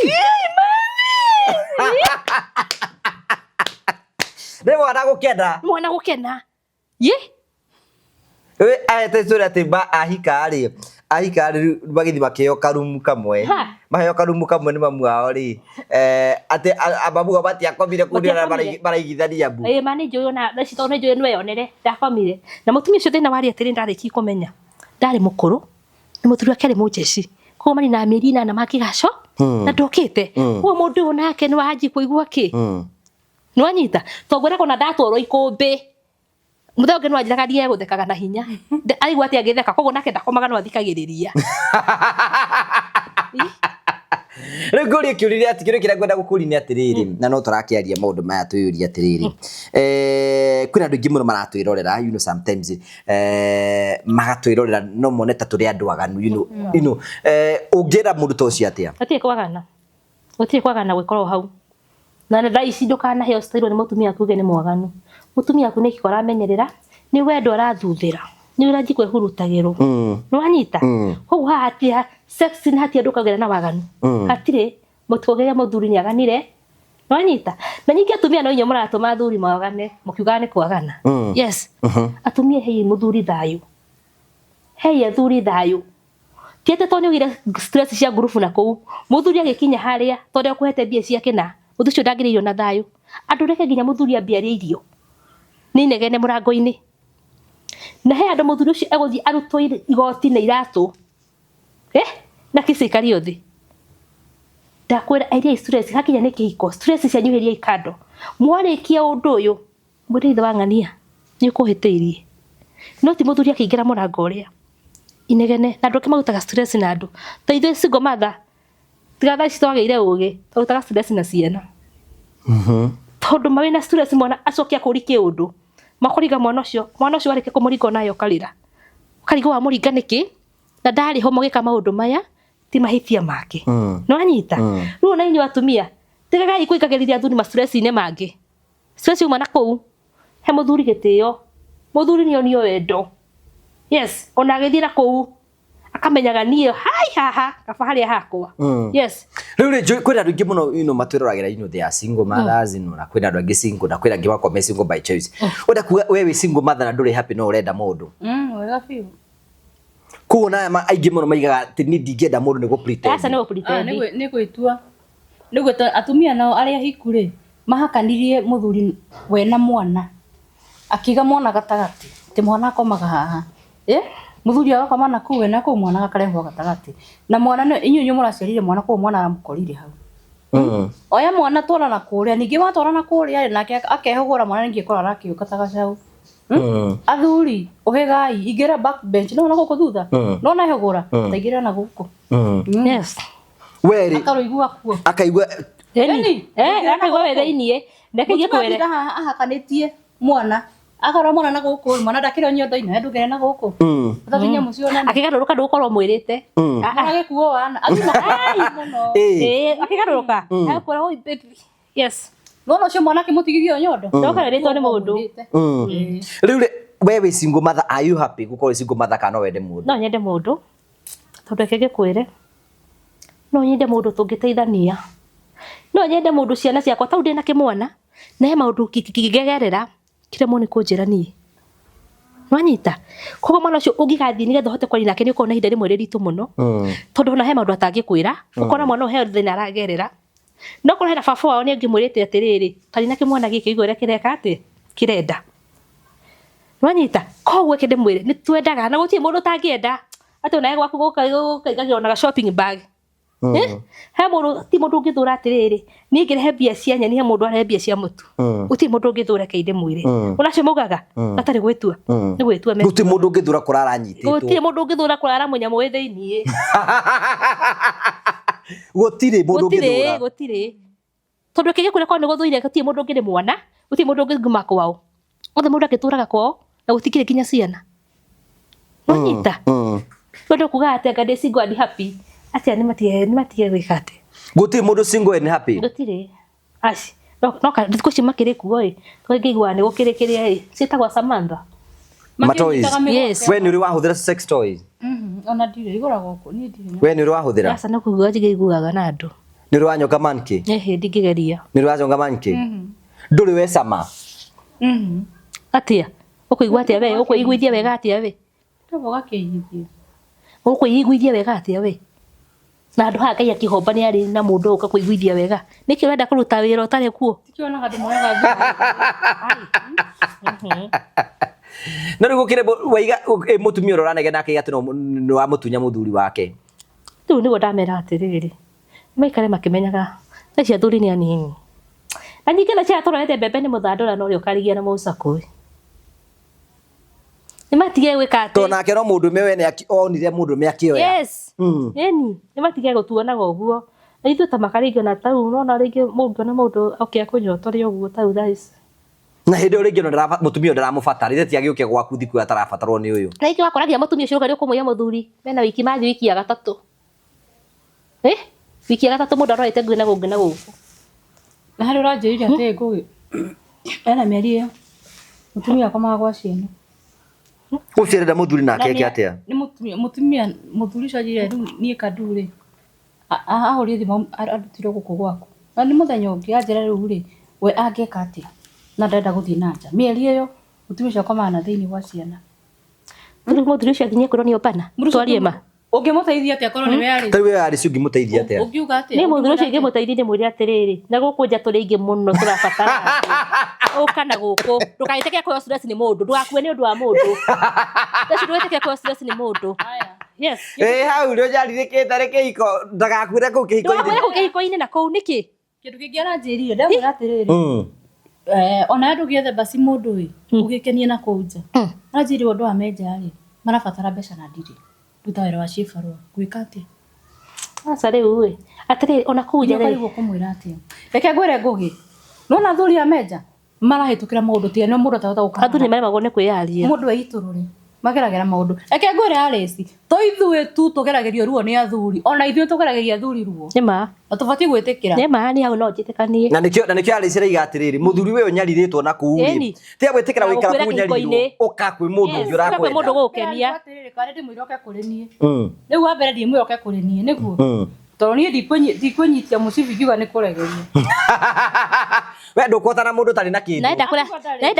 ne mwana gukena ye we ayete sura timba ahika ari bagithi bakeo karumu kamwe maheo karumu kamwe ni mamu ao ri ate ababu abati akomire kuria baraigithania bu mani joyo na ndacito ne joyo nwe onere ndakomire na mutumia ucio thina wari atiri ndariki kumenya ndari mukuru ni muthuri akere mujeci ko mani na mirina na makigaco na ndokite uwo mundu onake ni waji kuigua ki nwanyita togwera kona ndatworo ikumbi muthe ungi nwajiraga ndiye guthekaga na hinya aigua ati agitheka koguo nake ndakomaga no athikagiriria Regori kiuriria ati kiro kira kwenda gukuri ni atiriri na no turakiaria maundu maya tuyuria atiriri kwina andu ngimuno maratwirorera sometimes magatwirorera no moneta turi andu aganu ungira mundu to cio atia atie kwagana gwikoro hau na thaa ici ndukana heo stairo ni mutumia akuge ni mwaganu mutumia aku nikikora amenyerera ni wendo arathuthira ni uraji kwehurutagirwo nwanyita koguo hatia sex ni hatia ndukagera na waganu hatire mutukogere muthuri ni aganire nwanyita na nyingi atumia no inyo muratuma athuri mwagane mukiuga ni kwagana yes atumia hei muthuri thayu hei athuri thayu tiete tonyo gira stress cia group na kou muthuri agikinya haria tondu kuhete bia cia kina muthu cio ndagiririo na thayu andu reke nginya muthuri ambia irio ni negene murango-ini na he andu muthuri ucio eguthi arutwo igoti na iratu na kisikari othi ndakwira iria stress hakinya ni kihiko stress cia nyuhiria ikando mwarikia undu uyu murithe wa ng'ania ni kuhitiirie no ti muthuri akiingira murango uria inegene na ndoke magutaga stress na andu ta ithuĩ single mother tiga thaa ici twagĩire ũgĩ tũrutaga stress na ciana tondũ mawe na stress mwana acokia kũri kĩũndũ makũriga mwana ũcio warĩkia kũmũringa nayo karĩra ũkarigwo wa mũringa nĩkĩ na ndarĩ ho mũgĩka maũndũ maya ti mahĩtia make no anyita rĩu na inyuĩ atumia tigagai kũingagĩrĩria athuri ma stress-inĩ mangĩ stress uma na kũu he mũthuri gĩtĩo mũthuri nĩonio wendo yes ona agĩthiĩ na kũu akamenyaga niĩ haha kaba harĩa hakwa yes rĩu kwĩna andũ aingĩ mũno matwĩroragĩra they are single mothers na kwĩna andũ angĩ single na kwĩna angĩ makome single by choice wenda kuga we wĩ single mother na ndũrĩ happy no ũrenda mũndũ wega biũ kuona aingĩ mũno maigaga atĩ niĩ ndingĩenda mũndũ nĩguo pretend aca nĩguo pretend nĩ gwĩtua atumia nao arĩa hiku rĩ mahakanirie mũthuri we na mwana akiga mwana gatagati ti mwana akomaga haha mũthuri agakoma na kũu na kũu mwana gakarehwo gatagati na mwana inyuĩ mũraciarire mwana kũu mwana aramũkorire hau oya mwana twara na kũrĩa ningĩ watwara na kũrĩa nake akehogora mwana ningĩ kora rakiũka tagacaũ athuri ũhegai ingĩra backbench no na gũkũ thutha no na hegora taingĩra na gũkũ yes weri akaroigua kuo akaigua akaigua wethĩiniĩ ndakĩgie kwere ahakanĩtie mwana akara mwana na gũkũ mwana ndakĩrĩ nyondo-inĩ ndũgere na gũkũ ũtathinya mũcio nene akĩgarũrũka ndũgũkorwo mwĩrĩte agĩkuo wana athima mũno akĩgarũrũka akora oi baby yes no ũcio mwana akĩmũtigithio nyondo ndoka rĩtwa nĩ mũndũ rĩu we wĩ single mother are you happy gũkorwo single mother kana wende mũndũ no nyende mũndũ tondũ kĩgĩkwĩre no nyende mũndũ tũngĩteithania no nyende mũndũ ciana ciakwa tau ndĩ na kĩmwana na he maũndũ kĩngĩgerera kiremwo nĩ kũnjĩra niĩ nwanyita koguo mwana ũcio ũngĩgathiĩ nĩgetha ũhote kwaria nake nĩ ũkorwo na ihinda rĩmwe rĩritũ mũno tondũ ona he maũndũ atangĩkwĩra ũkona mwana ũhe thĩna aragerera no korwo hena baba wao nĩ ũngĩmwĩrĩte atĩrĩrĩ tari na kĩmwana gĩkĩ igua ũrĩa kĩreka atĩ kĩrenda nwanyita koguo kĩndĩmwĩre nĩ twendaga na gũtirĩ mũndũ ũtangĩenda atĩ onawe gwaku gũkaigagĩrwo na shopping bag he mũndũ ti mũndũ ũngĩthũra atĩrĩrĩ niĩ ngĩrehe mbia cia nyeni he mũndũ arehe mbia cia mũtu gũtirĩ mũndũ ũngĩthũra kainde mwĩre ũnacio maugaga atarĩ gwĩtua nĩ gwĩtua gũtirĩ mũndũ ũngĩthũra kũrara nyitĩtwo gũtirĩ mũndũ ũngĩthũra kũrara mũnyamũ wĩ thĩiniĩ gũtirĩ mũndũ ũngĩthũra gũtirĩ tondũ kĩgĩkwĩra korwo nĩ gũthũire gũtirĩ mũndũ ũngĩrĩ mwana gũtirĩ mũndũ ũngĩnguma kwao othe mũndũ agĩtũraga kwao na gũtikĩrĩ nginya ciana nonyita mũndũ kuga atĩ anga ndĩ single and happy atia nĩ matige gwĩka atĩ gũtirĩ mũndũ single and happy gũtirĩ aci no thikũ ici makĩrĩ kuo tũngĩigua nĩ gũkĩrĩ kĩrĩa ciĩtagwo Samantha matoys yes we nĩ ũrĩ wahũthĩra sex toys ona ndirĩ igũragwo kũ niĩ ndirĩ we nĩ ũrĩ wahũthĩra aca no kũigua njiguaga na andũ nĩ ũrĩ wanyoka monkey ndingĩgeria nĩ ũrĩ wanyoka monkey ndũrĩ we cama atia ũkũigua atĩa we ũkũiguithia wega atĩa we ndabo gakĩiguithia ũkũiguithia wega atĩa we na andũ haha Ngai akĩhomba nĩ arĩ na mũndũ ũka kũiguithia wega nĩkĩ ũrenda kũruta wĩra ũtarĩ kuo tikĩonaga andũ moyaga no rĩu gũkĩrĩ waiga mũtumia ũrĩa ũranegena akĩiga atĩ nĩ wamũtunya mũthuri wake rĩu nĩguo ndamera atĩrĩrĩ maikare makĩmenyaga ici athuri nĩ anini na ningĩ na cia tũrorete mbembe nĩ mũthandũra no ũrĩa ũkarigia na mũcakũĩ nĩ matige gwĩka atĩ tondũ nake no mũndũme we nĩ onire mũndũme akĩoya yes eni nĩ matige gũtuonaga ũguo na ithuĩ ta makaringio na tau nona rĩngĩ mũngĩona mũndũ okĩa kũnyotoria ũguo tau thaici na hĩndĩ ĩyo rĩngĩ no mũtumia ũyũ ndaramũbatarire ti agĩũke gwaku thikũ atarabatarwo nĩ ũyũ na ingĩ wakoragia mũtumia ũcio ũkarĩ ũkũmũia mũthuri mena wiki mathiĩ wiki ya gatatũ wiki ya gatatũ mũndũ arorete ngũĩ na gũngĩ na gũkũ na harĩ ũranjĩrire atĩ ngũĩ ena mĩeri ĩyo mũtumia akomaga gwa ciana ũcerenda mũthuri nake eke atĩa nĩ mũtumia mũthuri ũcio anjĩrire rĩu niĩ kandurĩ ahũrire thimũ arutirwo gũkũ gwaku na nĩ mũthenya ũngĩ anjĩra rĩu rĩ we angĩka atĩa na ndenda gũthiĩ na nja mĩeri ĩyo mũtumia ũcio akomaga na thĩinĩ gwa ciana rĩu mũthuri ũcio nginya kwĩrwo nĩ opana twarie ma ũngĩmũteithia atĩa korwo nĩwe yarĩ tarĩ we yarĩ cio ũngĩmũteithia atĩa ũngiuga atĩa nĩ mũthuri ũcio ingĩmũteithia ndĩmwĩre atĩrĩrĩ na gũkũ nja tũrĩ aingĩ mũno tũrabatara ũka na gũkũ ndũgagĩtĩke kũheo stress nĩ mũndũ ndũgakue nĩ ũndũ wa mũndũ ũcio ndũgagĩtĩke kũheo stress nĩ mũndũ yes hau nĩ ũnjarirĩkĩte rĩ kĩhiko ndagakuĩre kũu kĩhiko-inĩ na kũu nĩkĩ kĩndũ kĩngĩ aranjĩrire ndamwĩra atĩrĩrĩ ona ndũgĩethe basi mũndũ ĩ ũgĩkenie na kũu nja aranjĩrire ũndũ wa menja rĩ marabatara mbeca na ndirĩ ruta wĩra wa cibarũa gwĩka atĩa Asa rĩu we. Atĩrĩ ona kuja rĩ. Nĩũkarigwo kũmwĩra atĩa. Reke ngwĩre ngũgĩ. Nona athuri a Menja marahĩtũkĩra maũndũ tiga no mũndũ atahota gũkana. Athuri nĩmaremagwo nĩ kwĩyaria. Mũndũ eitũrũre. Mageragĩra maũndũ. Reke ngwĩre Alice, to ithuĩ tu tũgeragĩrio ruo nĩ athuri. Ona ithuĩ tũgeragĩria athuri ruo. Nĩma. Na tũbatiĩ gwĩtĩkĩra. Nĩma ni hau no njĩtĩkanie. Na nĩkĩo Alice raiga atĩrĩrĩ mũthuri we ũnyarirĩtwo na kuu rĩ. Tiga gwĩtĩkĩra gũikara kuu nyarirwo. Ũka kwĩ mũndũ ũngĩ ũrakwenda. Kwĩ mũndũ gũkenia. Atĩrĩrĩ kare ndĩmwĩre oke kũrĩ niĩ. Rĩu wa mbere ndĩmwĩre oke kũrĩ niĩ nĩguo. Tondũ niĩ ndikwĩnyitia mũcibi ngiuga nĩ kũregeria. We ndũkũhota na mũndũ ũtarĩ na kĩndũ. Naenda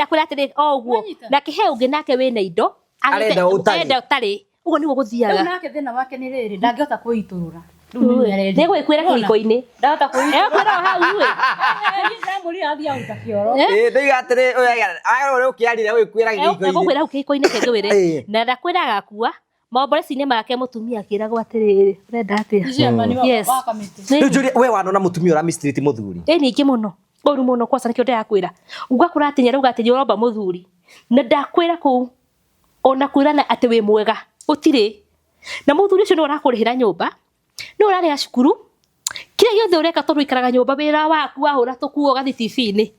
kũrĩa atĩrĩ o ũguo. Na kĩhe ũngĩ nake wĩna indo. Arenda ũtarĩ. Ũguo nĩguo gũthiaga. Rĩu nake thĩna wake nĩ rĩrĩ ndangĩhota kwĩitũrũra. Nĩgwĩkwĩra kĩhiko-inĩ. Ndahota kwĩitũrũra. Kwĩra hau we. Ndamũrĩa athiĩ aruta kĩoro. Ndoiga atĩrĩ ũrĩa ũkĩarire gwĩkwĩra kĩhiko-inĩ. Egũkwĩra hau kĩhiko-inĩ kĩngĩwĩre. Na ndakwĩra agakua. Maũmboreci-inĩ make mũtumia akĩragwo atĩrĩrĩ ũrenda atĩa. Yes. Rĩu njũrie we wanona mũtumia ũramistreet mũthuri. Ningĩ mũno. Ũru mũno kwanza nĩkĩo ndĩrakwĩra. Ugakora atĩ nyarauga atĩ ũromba mũthuri. Na ndakwĩra kũu ona kwĩrana atĩ wĩ mwega ũtirĩ. Na mũthuri ũcio nĩ ũrakũrĩhĩra nyũmba. Nĩ ũrarĩha cukuru. Kĩrĩa gĩothe ũreka tondũ ikaraga nyũmba wĩra waku wahũra tũkuo gathi TV-inĩ.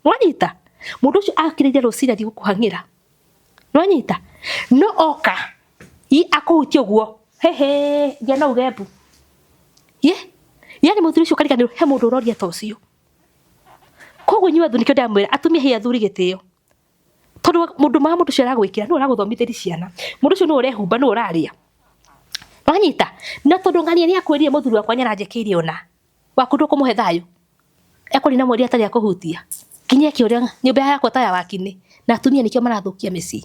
Nwanyita. Mũndũ ũcio akĩrĩire rũciria gũkũhang'ĩra. Nwanyita. No oka. Akũhutia ũguo. Hehe. Gĩa na ũgembu. Yani mũthuri ũcio kariganĩrwo he mũndũ ũroria ta ũcio. Koguo inyuĩ athuri nĩkĩo ndamwĩra atumia he athuri gĩtĩo. Tondũ mũndũ ũcio aragwĩkĩra nĩ ũragũthomithĩria ciana. Mũndũ ũcio nĩ ũrehumba nĩ ũrarĩa. Wanyita. Na tondũ ngania nĩ akwĩrire mũthuri wakwa nyaranjĩkĩire ona. Waku ndũkũmũhe thayũ. Ekũrĩ na mweri atarĩ akũhutia. Kinya kĩũrĩa nyũmba yakwa ta ya wakinĩ. Na atumia nĩkĩo marathũkia mĩciĩ.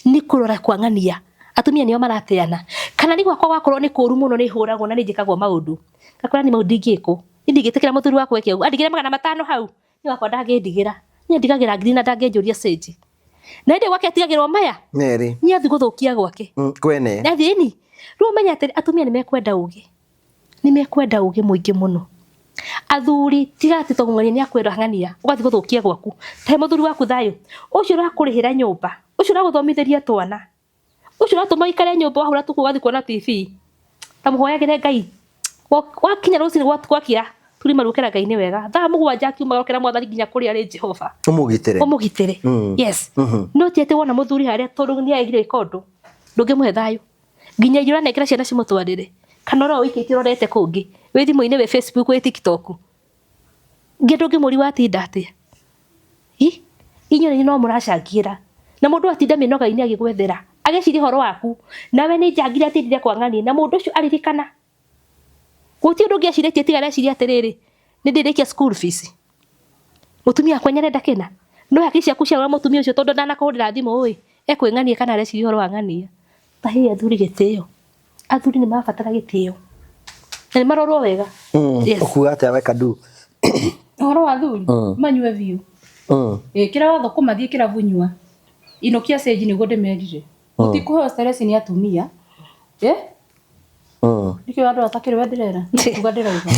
Nĩ kũrora kwa ngania. Atumia nĩo marateana. Kana nĩ gwakwa wakorwo nĩ kũũru mũno nĩ hũragwo na nĩ njĩkagwo maũndũ. Ngakora nĩ maũndũ ingĩkwo. Ndigĩtĩkĩra mũthuri wakwa eke ũguo. Andigĩre 500 hau. Nĩ wakwa ndangĩndigĩra. Nĩ ndigagĩra ngiri na ndangĩnjũria stage. Na ĩndĩ gwake atigagĩrwo maya. Neri. Nĩ athi gũthũkia gwake. Kwene. Na thĩni. Rĩu menya atĩ atumia nĩ mekwenda ũgĩ. Nĩ mekwenda ũgĩ mũingĩ mũno. Athuri tiga atĩ tondũ ng'ania nĩ akwenda hang'ania. Ũgathi gũthũkia gwaku. He mũthuri waku thayũ. Ũcio ũrakũrĩhĩra nyũmba. Ũcio ũragũthomithĩria twana. Ũcio ũratũma ikare nyũmba wahũra tũkuo ũgathi kuona TV. Tamũhoyagĩre Ngai. Wakinya rũciinĩ gwakira turi marũkĩra Ngai nĩ wega. Thaa 7 akiuma gokera mwathani nginya kũrĩa arĩ Jehova. Ũmũgitĩre. Yes. No ti atĩ wona mũthuri harĩa tondũ nĩ aigire ikondo. Ndũngĩmũhe thayũ. Nginya irio ũranengera ciana cimũtwarĩre. Kana ro wĩkĩte ũrorete kũngĩ. Wĩ thimũ-inĩ wĩ Facebook wĩ TikTok. Ndũngĩmũri watinda atĩa. Inyuĩ no mũracangĩra. Na mũndũ atinda mĩnoga-inĩ agĩgwethera. Ageciria horo waku. Nawe nĩ njangire atindire kwa ng'ania na mũndũ ũcio aririkana. Gũtirĩ ũndũ ũngĩacirĩtie tiga areciria atĩrĩrĩ. Nĩ ndĩrĩkia school fees. Mũtumia akwa nyarenda kĩna. No hakiri ciaku ciaura mũtumia ũcio tondũ ndanakũhũrĩra thimũ ũĩ. Ekwĩng'ania kana areciria horo wa ng'ania. Tahi athuri gĩtĩo. Athuri nĩ mabatara gĩtĩo. Na nĩ marorwo wega. Ũkuga atĩa we Kadu? Horo wa athuri manyue biũ. Kĩra watho kũmathiĩ kĩra bunyua. Inokia stage nĩguo ndĩmerire. Ũtikũheo stress nĩ atumia. Nĩkĩo andũ atakĩrĩ wenderera. Kuga ndĩrauga.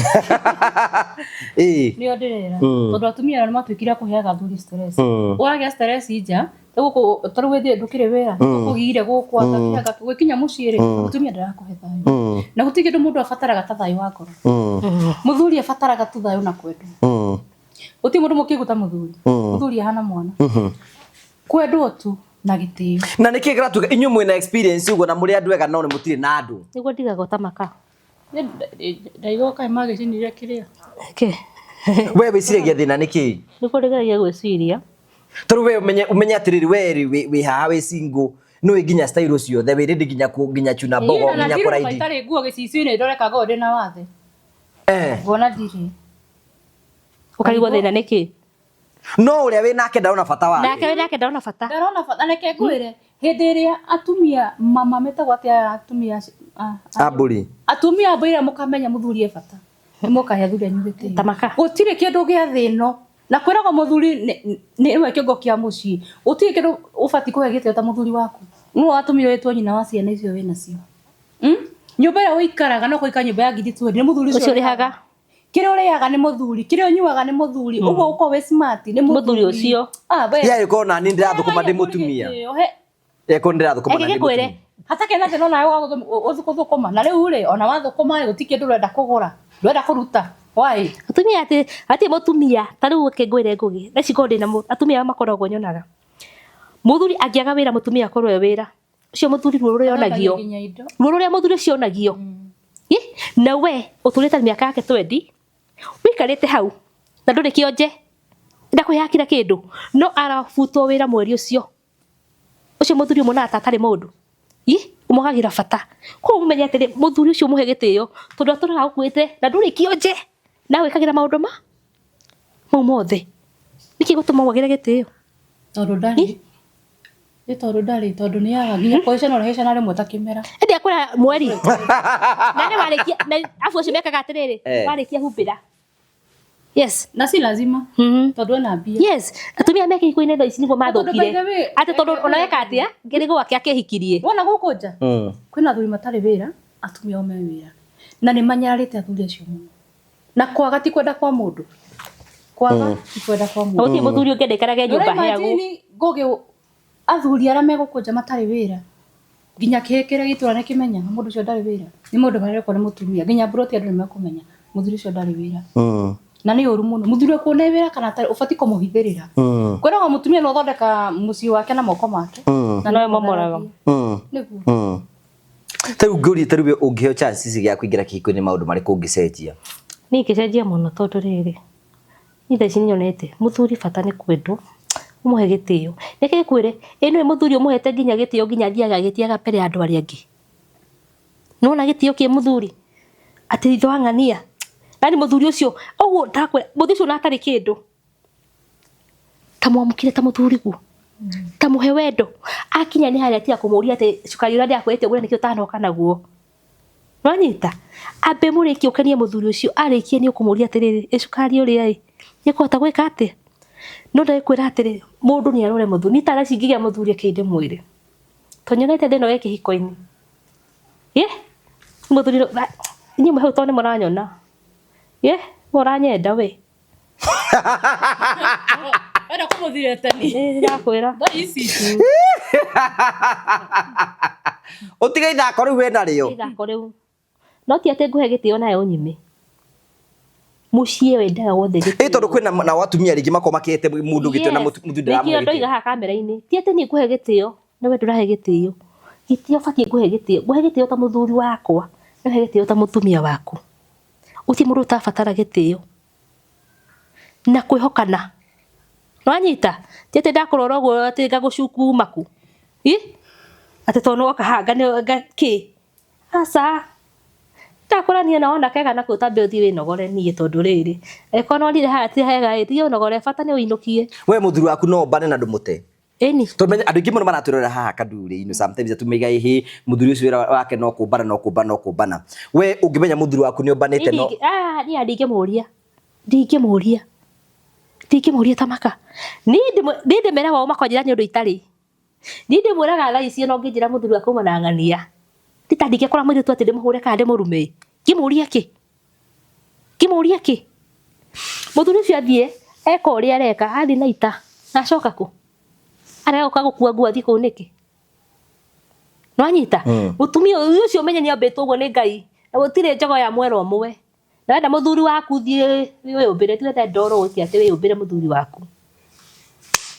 Nĩo ndĩrera. Tondũ atumia nĩ matuĩkire kũheaga athuri stress. Ũragĩa stress nja. Tondũ wĩthĩ ndũkĩrĩ wĩra. Ũgire gũkũ akakiaga gwĩkinya mũciĩ rĩ. Mũtumia ndarakũhe thayũ. Na gũtirĩ kĩndũ mũndũ abataraga ta thayũ wa ngoro. Mũthuri abataraga tu thayũ na kwendwo. Gũtirĩ mũndũ mũkĩgu ta mũthuri. Mũthuri ahana mwana. Kwendwo tu na gĩtĩo. Na nĩkĩ gĩratuga inyuĩ mwĩna experience uguo na mũrĩ andũ ega no nĩ mũtirĩ na andũ. Nĩguo ndigago ta maka. Ndaigoka magĩcinire kĩrĩa. We wĩciragia thĩna nĩkĩ? Nĩguo ndĩgeragia gwĩciria. Tondũ we ũmenye atĩrĩrĩ we wĩ haha wĩ single no nginya style ciothe wĩ rĩndĩ nginya chuna mbogo nginya kũraidi. Itarĩ nguo gĩcicio-inĩ ndorekaga ũndĩ na wathe. Bona ndirĩ. Ũkarigwo thĩna nĩkĩ? No ũrĩa wĩ nake ndarona bata wake. Nake ndarona bata. Ndarona bata nake ngwĩre hĩndĩ ĩrĩa atumia mama metagwo atĩa atumia Amburi. Atumia ambũire mũkamenya mũthuri e bata. Nĩ mũkahe athuri anyu gĩtĩo. Tamaka. Gũtirĩ kĩndũ gĩa thĩno. Na kwĩragwo mũthuri nĩ ĩmwe kĩongo kĩa mũciĩ. Gũtirĩ kĩndũ ũbati kũhe gĩtĩo ta mũthuri waku. Nũũ watumire wĩtwo nyina wa ciana icio wĩ nacio. Nyũmba ĩyo ũikaraga no kũika nyũmba ya ngiri 20 nĩ mũthuri ũcio ũrĩhaga. Kĩrĩa ũrĩaga nĩ mũthuri, kĩrĩa ũnyuaga nĩ mũthuri. Ũguo ũko wĩ smart nĩ mũthuri ũcio. Yeye yuko na nĩ ndĩrathũkũma ndĩ mũtumia. Yeko ndĩrathũkũma na ndĩ mũtumia. hata kena tena nayo uthukuma na riu ri ona wathukuma gutiki ndu renda kugura ndwenda kuruta why atumia ati mutumia tariu kengwire ngugi na cikondi na atumia makoragwo nyonaga muthuri angiaga wira mutumia akorwo wira ucio muthuri ruo yonagio ruo ria muthuri cionagio na we uturite miaka yake 20 wikarite hau na nduri kionje ndakwihakira kindu no arafutwo wira mweri ucio muthuri munata atari mundu umugagira bata ko umenye atiri muthuri ucio muhe gitio tondu aturaga gukwite na nduri kionje na wikagira maundu mau mothe niki gutuma wagire gitio tondu ndari tondu ni yaga nginya kuica no reheca na rimwe takimera ndi akora mweri na ni warikia na afu ucio mekaga atiriri warikia humbira yes na si lazima tondu na mbia yes atumia meke ikoine ndo ici niguo mathukire ati tondu ona weka atia ngirigo gwake akihikirie wona guku nja kwina athuri matari wira atumia ome wira na ni manyarite athuri acio muno na kwaga ti kwenda kwa mundu kwaga ti kwenda kwa mundu uti muthuri ungendekaraga nyumba heagu ngugi athuri ara megukunja matari wira nginya kihekere gitura ne kimenya mundu cio ndari wira ni mundu mareko ni mutumia nginya broti andu ni mekumenya muthuri cio ndari wira na ni uru muno muthuri ko ne wira kana ubati kumuhithirira kwera mutumia no thondeka muci wake na moko make na no momoraga niguo Taru nguri taru ungiheo chances ya kuingira kihiko-ini maundu mariku ungicenjia ni kicenjia muno tondu riri ni thaici nyonete muthuri bata ni kwendwo umuhe gitio nike kwire ino muthuri umuhete nginya gitio nginya thiaga gitiaga pere andu ari angi nona gitio ki muthuri ati itho angania nani muthuri ucio oguo ndakwira muthuri ucio natari kindu tamwamukire ta muthuri guo tamuhe wendo akinya ni haria tia kumuria ati cukari ura ndiakwete gure nikio tanoka naguo nwanyita ambe muriki ukenie muthuri ucio arikie ni ukumuria atiriri cukari uri ai nikota gwika ati no ndakwira atiri mundu ni arore muthuri ni tara cingigia muthuri akinde mwiri tonyonete thino weke hiko-ini muthuri ni muhe utone muranyona muranyenda we era kumuthire tani ndakwira ndari ici utiga ithako riu wena rio ithako riu no ti ati nguhe gitio nayo nyime mucie wendaga wothe gitio tondu kwina na watumia ringi makomakete mundu gitio na muthuri ndiramuhe ndoiga ha kamera-ini ti ati ni nguhe gitio no we ndurahe gitio fatie nguhe gitio ta muthuri wakwa nguhe gitio ta mutumia waku uti mundu utabatara gitio na kwihokana nwanyita ti ati ndakurora guo ati ngagucuku maku ati tono kahanga ni gaki asa ndakurania na ona kega na kutambe uthi winogore nie tondu riri ekono ndire hati hega iti unogore bata ni uinukie we muthuri waku no mbane na ndumute eni tondu andu ingi muno maraturora haha kaduri sometimes atumiga ihi muthuri ucio wira wake no kumbana we ungimenya muthuri waku ni umbanite no ni ndingimuria tamaka ni meraga o makonjira ni undu itari ni ndimuraga thaa icio no nginjira muthuri waku na ng'ania titandike kora mwiri tu ati ndimuhure kana ndimurume kimuria ki muthuri ucio athie eka uria areka athi na ita acoka ku areka gukua nguo athi ku niki nwanyita mutumia ucio menye ni ambitwo uguo ni Ngai na gutire njogo ya mwera umwe na wenda muthuri waku thie wiyumbire tu ete ndoro uti ati wiyumbire muthuri waku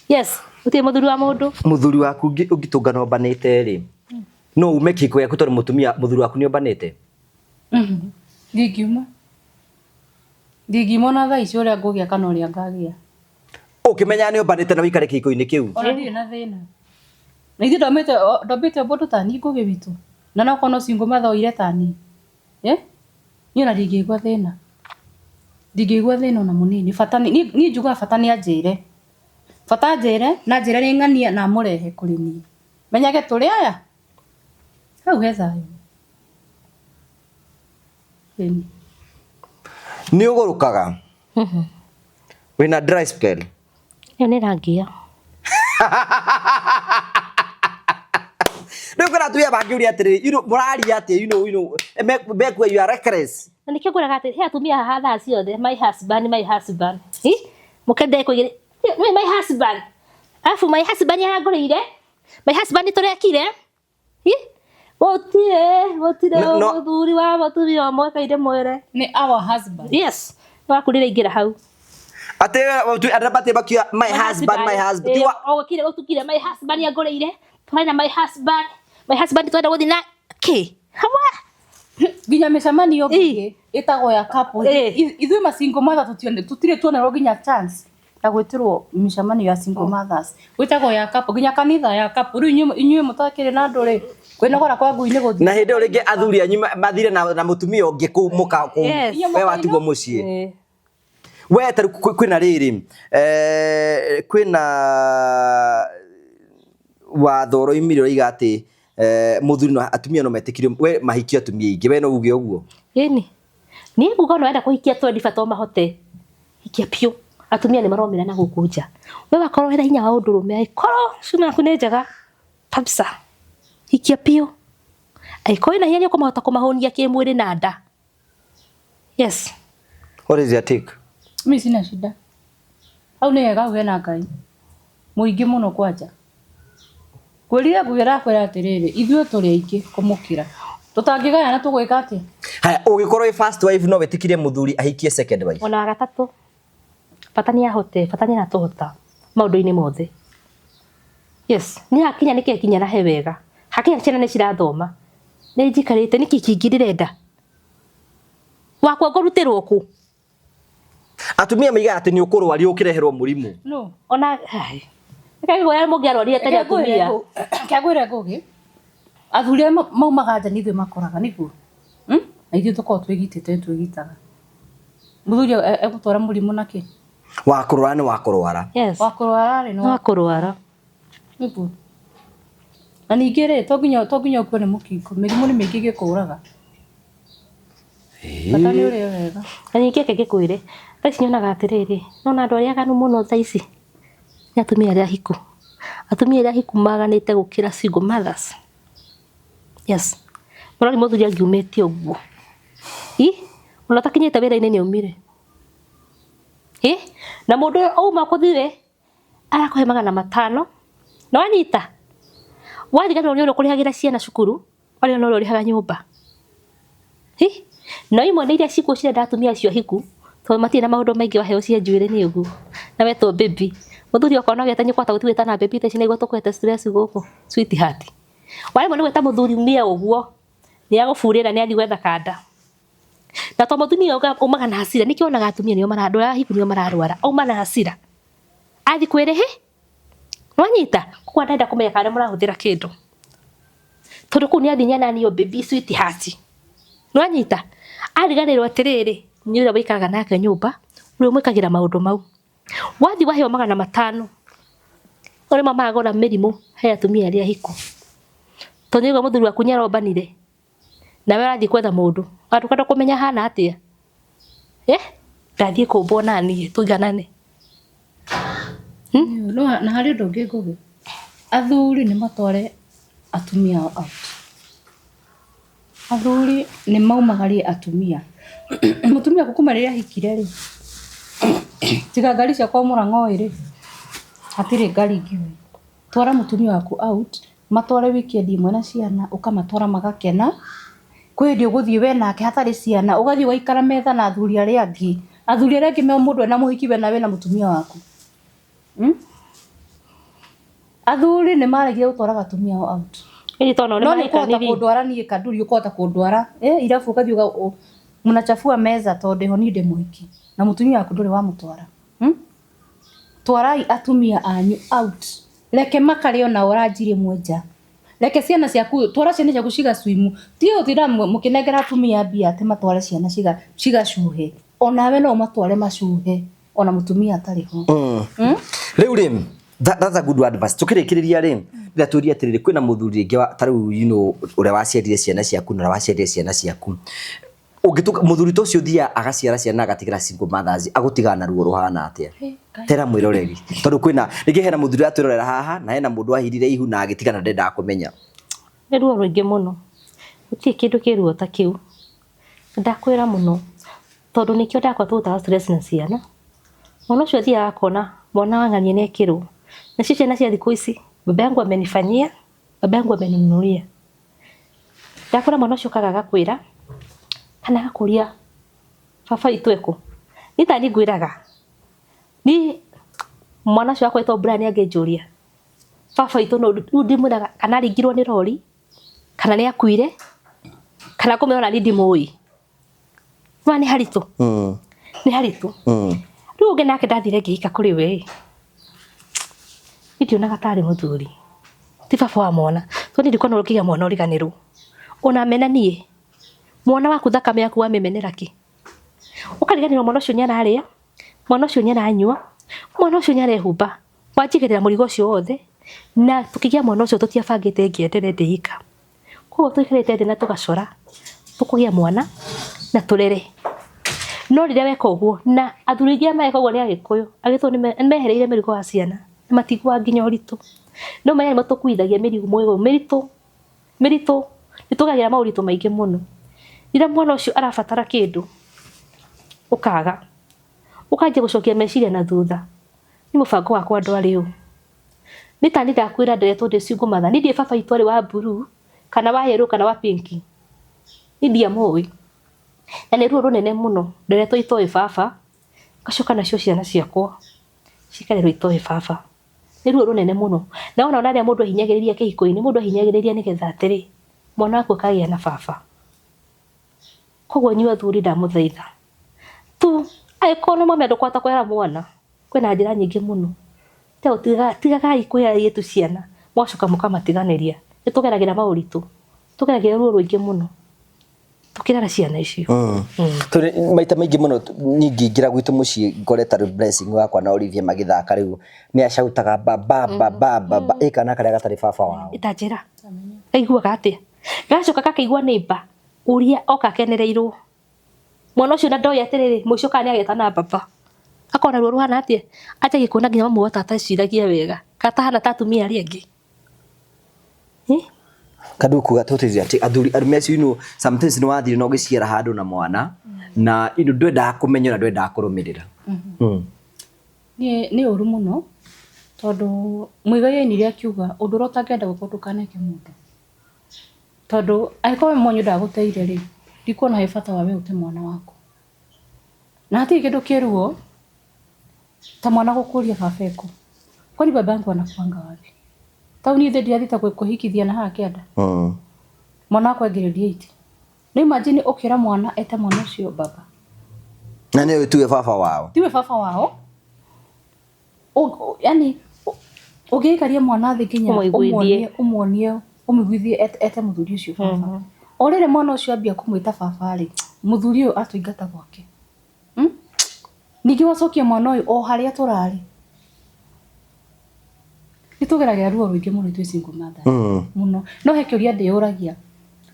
yes uti muthuri wa mundu muthuri waku ungitungana umbanite ri no ume kiko yaku tondu mutumia muthuri waku ni umbanite ndingiuma na thaa icio uria ngugia kana uria ngagia ukimenya ni umbanite na wikare kiko-ini kiu ona ndirĩ na thĩna na ithuĩ ndombĩte mũndũ tani ngũgĩ witũ na no kono cingo mathoire tani niĩ ona ndingĩigua thĩna ona mũnini bata niĩ njugaga bata nĩ anjĩre na njĩre nĩ ng'ania na mũrehe kũrĩ niĩ menyage tũrĩ aya hau he thayũ ni ugurukaga wina dry spell iyo ni rangia Ndio kana tu ya bangiuria atiri muraria ati you know back where you are reckless na nikio nguraga ati he atumia haha thaa ciothe my husband mukende kuigire my husband afu my husband ya ngurire my husband turekire Gotire muthuri wa muthuri wa mwaka ide mwere. Ni our husband. Yes. Wakurire ingira hau. Ate adabate bakia my husband. Kire utukire my husband yagoreire. Twana my husband twenda guthina ki. Hawa. Ginya mĩcemanio ngĩ ĩtagwo ya couple. Ithuĩ masingle mothers tutire tuonero ginya chance ya gwĩtĩrwo mĩcemanio ya single mothers. Gwĩtagwo ya couple ginya kanitha ya couple. Rĩu inyuĩ mũtakĩrĩ na andũ rĩ kwĩnogora kwa ngui nĩ gũthiĩ. Na hĩndĩ ĩyo rĩngĩ athuri anyu mathire na mũtumia ũngĩ kũmuka we watigwo mũciĩ. We taru kwĩna rĩrĩ kwĩna watho roimire oiga atĩ muthuri no atumia no metikire we mahikia atumia ingi we no uge uguo yeni ni ngugo no enda kuhikia 20 to mahote hikia pio atumia ni maromira na gukunja we wakorwo wera hinya wa undurume aikoro cuma ku nenjaga kabisa hikia pio aikoi na hinya kumahota kumahonia kimwiri na nda. Yes, what is your take? Mimi sina shida au ni wega wena Ngai muingi muno kwanja kwĩrira gwĩra kwĩra atiriri ithuĩ tũrĩ aingĩ kũmũkĩra tũtangĩgayana tũgwĩka atĩ. Haya ũgĩkorwo first wife no wetikirie muthuri ahikie second wife ona gatatu patani ahote patani na tuhota maũndũ-inĩ mothe. Yes, ni hakinya nĩkĩ kinya na he wega hakinya ciana nĩ cirathoma nĩ njikarĩte nĩkĩ kĩngĩ ndĩrenda wakwa ngũrutĩrwo ku atumia maiga atĩ nĩ ũkũrwario ũkĩreherwo mũrimũ. No ona kai goya mũngĩarwarire tene atumia kĩagwĩre ngũgĩ athuri maumaga nja nithuĩ makoraga nĩguo na ithuĩ tũkorwo twĩgitĩte muthuri egũtwara mũrimũ nakĩ wakũrwara nĩ wakũrwara. Yes, wakũrwara rĩ no wakũrwara nĩguo na ningĩ rĩ to nginya ũkue nĩ mũkingo mĩrimũ nĩ mĩingĩ gĩkũraga bata nĩ ũrĩa wega na ningĩ kĩngĩkwĩre taici nyonaga atĩrĩrĩ nona andũ arĩa aganu mũno thaici ni atumia arĩa hiku maganĩte gũkĩra single mothers. Yes, mũrori mũthuri angiumĩte ũguo ona takinyĩte wĩra-inĩ nĩ aumire na mũndũ auma kũthiĩ arakũhe 500 na wanyita wathigana ũrĩa ũkũrĩhagĩra ciana cukuru ũrĩa no ũrĩhaga nyũmba no imwe nĩ iria cikuo cirenda atumia acio hiku tondũ matirĩ na maũndũ maingĩ waheo cia njuĩrĩ nĩ ũguo na wetwo baby muthuri okona gete nĩ kwata gũtigwĩta na baby teci nĩguo tũkwete stress gũkũ sweetheart wale mwana gwĩta muthuri mia ũguo nĩ agũbũrĩra nĩ athi gwetha kanda na to muthuri umaga na hasira nĩkĩonaga atumia nĩo marandwara hiku nĩo mararwara auma na hasira athi kwĩrĩ nwanyita kwa ndenda kũmenya kana mũrahũthĩra kĩndũ tondũ kũu nĩ athi nyana niyo baby sweetheart nwanyita ariganĩrwo atĩrĩrĩ nĩ ũrĩa wĩikaraga nake nyũmba ũrĩa mwĩkagĩra maũndũ mau wathi waheo 500 ore mama agora mĩrimũ he atumia arĩa hiku tondũ nĩguo mũthuri waku nĩarombanire nawe arathiĩ kwetha mũndũ atũkanda kũmenya hana atĩa ndathiĩ kũmbwo naniĩ tũiganane. No na harĩ ũndũ ũngĩ ngũgĩ athuri nĩ matware atumia out athuri nĩ maumagarie atumia mutumia kuma rĩrĩa ahikire rĩ tiga ngari ciakwa mũrang'o ĩrĩ hatirĩ ngari ingĩ twara mutumia waku out matware weekend imwe na ciana ukamatwara magakena kwĩ hĩndĩ ũgũthiĩ we nake hatarĩ ciana ũgathiĩ ũgaikara metha na athuri arĩa angĩ me mũndũ ena mũhiki we na we na mutumia waku athuri nĩ maregire gũtwara atumia out ili tono no nĩ kũhota kũndwara niĩ kanduri ũkũhota kũndwara irabu ũgathiĩ mnachafua meza tondũ ho ni ndĩ mũhiki na mutumia waku ndũrĩ wamũtwara twarai atumia anyu out reke makare ona ũranjire mwenja reke ciana ciaku twara ciana ciaku cigaswimu tio thira mũkĩnengera atumia mbia atĩ matware ciana cigacuhe onawe no matware macuhe ona mutumia atarĩ ho rĩu rĩ that's a good advice tukĩrĩkĩrĩria rĩ rĩrĩa tũria atĩrĩrĩ kwĩna mũthuri ũngĩ tarĩu ũrĩa waciarire ciana ciaku na waciarire ciana ciaku ũngĩtuka mũthuri to cio thia agaciara ciana agatigĩra single mothers agũtigana na ruo ruhana atĩa tera mwĩroreri tondũ kwĩna rĩngĩ hena mũthuri atwĩrorera haha na hena mũndũ ahirire ihu na agĩtigana ndendaga kũmenya nĩ ruo rũingĩ mũno gũtirĩ kĩndũ kĩruo ta kĩu ndakwĩra mũno tondũ nĩkĩo ndakwa tũtaga stress na ciana mwana ũcio thiaga akona mwana wang'anie nekĩrwo na ciana cia thikũ ici baba yangu amenifanyia baba yangu ameninunulia ndakora mwana ucio kaga gakwira kana gakuria baba itweko nitani ngwiraga ni mwana ucio akwetwo brani angejuria baba itu no ndimuraga kana ringirwo ni rori kana ni akuire kana kumena ni ndimui mwana haritu ni haritu riu nge nake ndathire ngika kuri we ndiona gatari muthuri ti baba wa mwana to ndiko no rukiga mwana uriganiru ona mena nie mwana waku thakame yaku wamemenera ki ukariganirwo mwana ucio nyana aria mwana ucio nyana anyua mwana ucio nyana ehumba wanjigirira murigo ucio wothe na tukigia mwana ucio tutiabangite ngienderea ndika ko tuikarite na tugacora tukugia mwana na turere no riria weka uguo na athuri ingi meka uguo ni agikuyu agitwo ni mehereire mirigo wa ciana matigwa nginya uritu no maya ni tukuithagia mirigo moyo miritu nitugagira mauritu maingi muno ira mwana ucio arabatara kindu ukaga ukaje gucokia meciria na thutha ni mubango wakwa andu ariu ni tani ndakwira nderetwo ndiciungu matha ni ndie baba itwari wa blue kana wa yellow kana wa pink ni ndia moi na ni ruo runene muno nderetwo itoi baba gacoka nacio ciana ciakwa cikarerwo itoi baba ni ruo runene muno na ona ria mundu ahinyagiriria kihiko-ini mundu ahinyagiriria nigetha atiri mwana wako kagia na baba koguo nyua Athuri ndamuthaitha tu aikono mame ndukwata kwera mwana kwina njira nyingi muno te tigaga ikuya yetu ciana mwacoka mukamatiganiria nitugeragira mauritu tugeragira ruo ruingi muno tukirara ciana icio turi maita maingi muno nyingi ngira gwitu mucii ngoreta blessing wakwa na Olivia magithaka riu ni acautaga baba ikana karia gatari baba wao itanjira aiguaga atia gacoka kakaigua neiba uria oka kenereirwo mwana ucio na ndoya atiriri muico kana agetana baba akona ruo ruhana atia acha gikuna nginya mamu tata ciragia wega katahana tatumia ari angi kaduku gatotezi ati Athuri arumeci ino sometimes no wathire no giciara handu na mwana na ino ndwenda kumenyo na ndwenda kurumirira ni uru muno tondu mwigai ni ria kiuga undu rotangenda gukondukaneke mundu tondu aiko monyo ndaguteire ri ndikuona he bata wawe ute mwana wako na hati kindu kiruo ta mwana gukuria babeko kwani baba yangu anakuanga wapi tauni the ndiathita kuhikithia na hake ada mwana wako agireria iti ni imagine ukira mwana ete mwana ucio baba na ni tuwe baba wao tiwe baba wao yani ugikaria mwana thi nginya umuonie umiguithie ete muthuri ucio baba orere mwana ucio ambia kumwita baba ri muthuri uyu atuingata gwake ningi wacokia mwana uyu o haria turari nitugeragia ruo ruingi muno twi single mother muno no hekiuria ndiuragia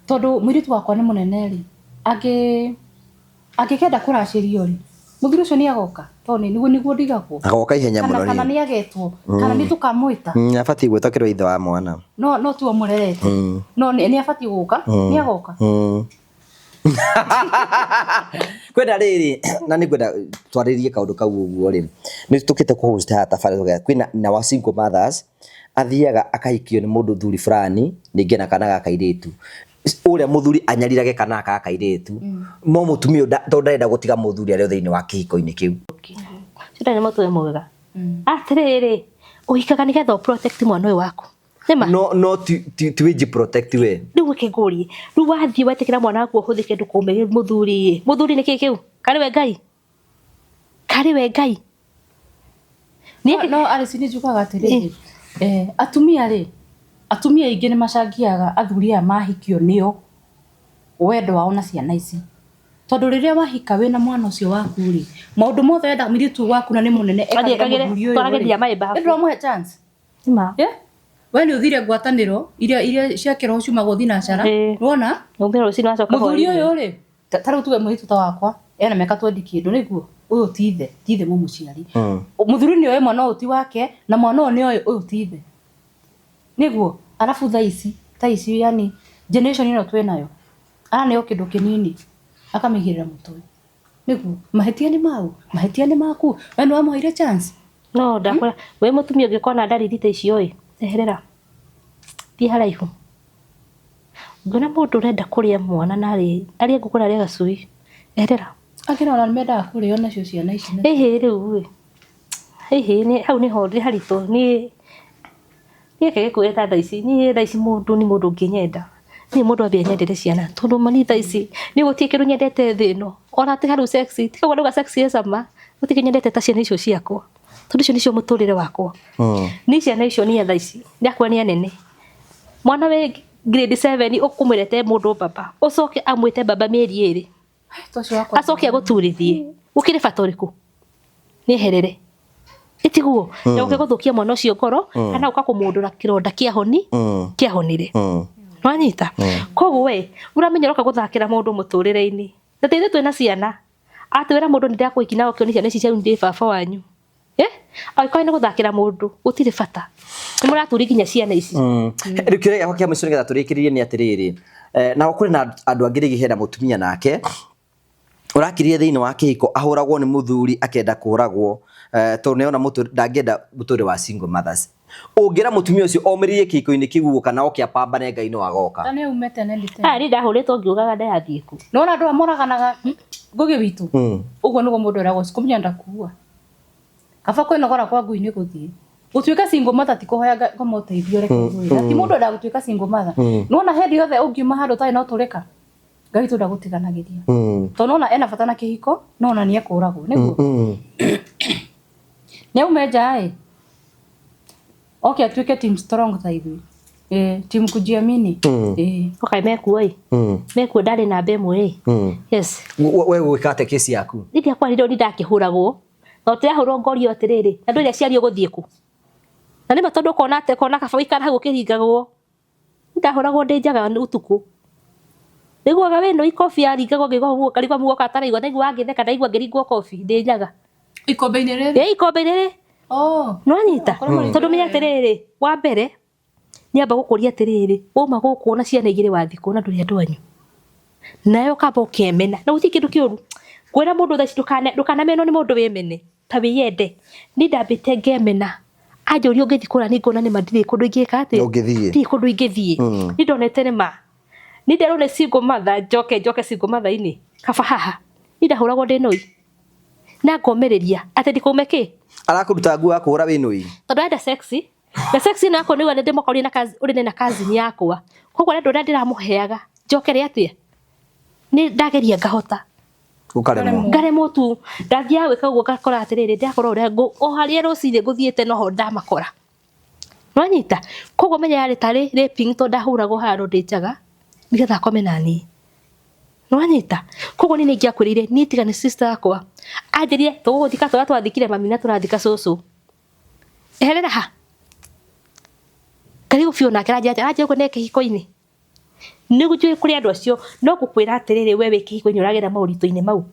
tondu mwiritu wakwa ni munene ri agikenda kuracirio ri muthuri ucio ni agoka toni niguo ndigagwo agoka ihenya muno kana ni agetwo kana ni tukamwita abati gwitakirwo ithe wa mwana no tu amurerete no ni abati guka ni agoka kwenda riri na ni kwenda twaririe kaundu kau uguo ri ni tukite ku host hata fara kwina na wa single mothers athiaga akahikio ni mundu thuri fulani ninge na kana gakairitu uria muthuri anyarirage kana gakairitu mo mutumio ndenda gutiga muthuri ari thiini wa kihiko-ini kiu cira ni mutu mwega atiriri uhikaga nigetha protect mwana uyu waku no tiwiji protect we riu kigurie riu wathie wetikira mwana waku uhuthike ndukume muthuri ni kikiu kari we ngai no ari sini jukaga atiriri atumia ingi ni macangiaga athuri aya mahikio nio wendo wao na ciana ici tondu riria wahika wina mwana ucio waku ri maundu mothe wenda miritu waku na ni munene twarageria maemba ndro muhe chance ima we ni uthire ngwataniro iria ciakira uciuma guthi na cara wona ngombe rucini wacoka muthuri uyu ri tariu tuwe muritu ta wakwa ena meka 20 kindu niguo uyu tithe mumuciari muthuri ni oe mwana uti wake na mwana ni oe uyu tithe niguo alafu tha ici yani generation ino twenayo ni kindu kinini akamigirira mutwe niguo mahetia ni maku we no amuheire chance no ndakora we mutumia ungikona ndariri ta icio eherera ti haraihu ngona mundu urenda kuria mwana na ari ngukura ria gacui erera akina ona mendaga kurio nacio ciana ici riu ni hau ni ho harito ni kege kweta thaa ici ni thaa ici mundu ni mundu nginyenda ni mundu ambia nyendete ciana tondu mani thaa ici ni gutie kindu nyendete thino ona ti haru sexy ti kwa sexy esama gutie nyendete ta ciana icio ciakwa tondu icio nicio muturire wakwa ni ciana icio ni thaa ici ni akwa ni anene mwana we grade 7 ukumwirete mundu baba ucoke amwite baba mieri 2 acoke aguturithie ukire fatoriku ni herere itiguo yoke guthukia mwana ucio ngoro kana uka kumundura kironda kiahonire nwanyita koguo we uramenya roka guthakira mundu muturire-ini tateithe twina ciana atwira mundu ni ndakwikina okio ni ciana ici cia ndi baba wanyu aikoine guthakira mundu gutire bata ni muraturi ginya ciana ici rikire yakwa kia mwisho nigetha turikiririe ni atiriri na okuri na andu angiri gihera mutumia nake urakiririe thiini wa kihiko ahuragwo ni muthuri akenda kuragwo to neona mutu ndangenda muture wa single mothers ungira mutumia ucio omiririe kihiko-ini kiu kana okia pambane ngai no agoka tane umete nendite ni ndahuritwo ngiugaga ndathie ku nona andu amoraganaga ngugi witu uguo niguo mundu eragwo sikumenya ndakuua kaba kwina gora kwa ngui ni guthie gutuika single mother ti kuhoya ngomoteithio reke ngwira ti mundu nda gutuika single mother nona hendi yothe ungiuma handu tai no tureka ngai tu ndagutiganagiria to nona ena bata na kihiko nona ni ekuragwo niguo ne umeja okay atuike team strong thaithi team kujiamini okay meku ndari na mbemwe yes wewe wikate kesi yaku ndia kwa ndio ndakihuragwo no tirahurwo ngorio atiriri na ndu ciario guthie ku na nima tondu kona kaba ikara hagu kiringagwo ndahuragwo ndi njaga utuku niguaga weno ikofi aringagwo ngigo karigwa mugo kataraigwa niguo angitheka ndaigwa ngiringwo kofi ndi njaga ikombe-ini riri ikombe-ini riri nwanyita tondu menya atiriri wa mbere niamba gukuria atiriri uma gukuona ciana igire wathi kuona nduri andu anyu nayo kaba ukemena na guti kindu kiuru kwira mundu thaci ndukanamenwo ni mundu wimene ta wiyende ni ndambite ngemena ajurio ngithi kura ni ngona ni mandiri kundu ingika ati ti kundu ingithie ni ndonete ma ni nderone single mother njoke single mother-ini kaba haha ni ndahuragwo ndi noi na ngomereria ati ndikumeke arakuruta nguo akuhura wi noi tondu enda sexy na sexy nako ni wende ndimoka uri na kazi ni yakwa koguo ndu ndiramuheaga njokere atia ni ndageria ngahota ngaremwo tu ndathia wika uguo ngakora atiriri ndakora uria haria rucini nguthiite noho ndamakora nwanyita koguo menya yari tari raping to ndahuragwo handu ndi njaga nigetha akome nani nwanyita koguo ni ngiakwirire ni tigane sister yakwa anjirie tuguthika twathikire mami na turathika cucu eherera ha karigo biu nake aranjia ko neke hiko-ini nigu njui kuri andu acio no gukwira atiriri we wiki hiko-ini uragera maurito-ini mau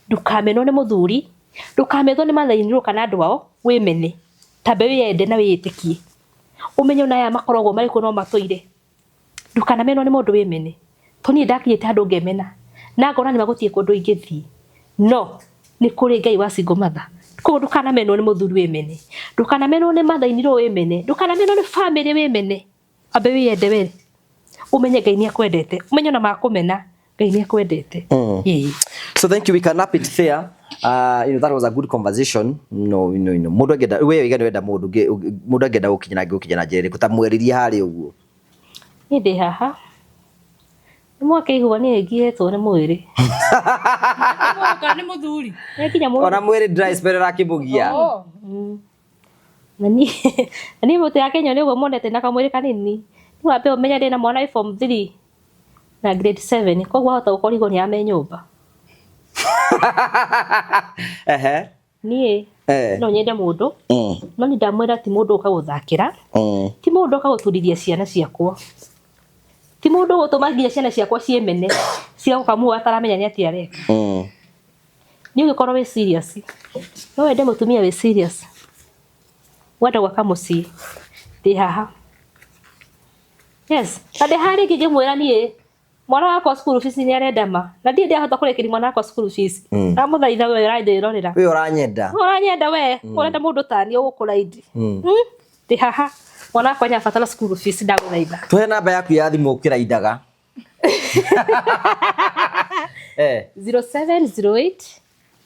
ndukamenwo ni muthuri ndukamethwo ni mathainiro kana andu ao wimene tambe wiyende na wiyitikie umenye na ya makoragwo mariko no matoire ndukanamenwo ni mundu wimene to ni ndakinyite andu ngemena na ngona ni magutie kundu ingithii no ni kuri ngai wa single mother koguo ndukanamenwo ni muthuri wimene ndukanamenwo ni mathainiro wimene ndukanamenwo ni family wimene ambe wiyende we umenye ngai ni akwendete umenye na makumena ngai ni akwendete so thank you, we can wrap it there. That was a good conversation. Mundu agenda we igana wenda mundu agenda gukinyana njeri kutamweriria hari uguo ndi haha mwake ihua ni ngietwo ni mwiri ni muthuri ona mwiri dry spell rakibugia nani mutu ya Kenya ni uguo monete na kamwiri kanini ni wambe umenya ndina mwana form 3 na grade 7 koguo hota ukorigwo ni ame nyumba nie no nyende mundu no ni ndamwira ti mundu ukaguthakira ti mundu ukaguturithia ciana ciakwa ti mundu gutuma nginya ciana ciakwa ciemene cia gukamua ataramenya ni atia areka ni ugikorwo we serious no wende mutumia we serious wenda gwaka mucii ndi haha yes ande hari ngimwira nie mwana wakwa school fees ni arenda ma na ndie ndahota kurekeria mwana wakwa school fees amuthaitha we raithirorera we uranyenda we urenda mundu tani ugukuraidi ndi haha mwana wakwa nyabatara school fees ndaguthaitha tuhe namba yaku ya thimu ukiraithaga 0708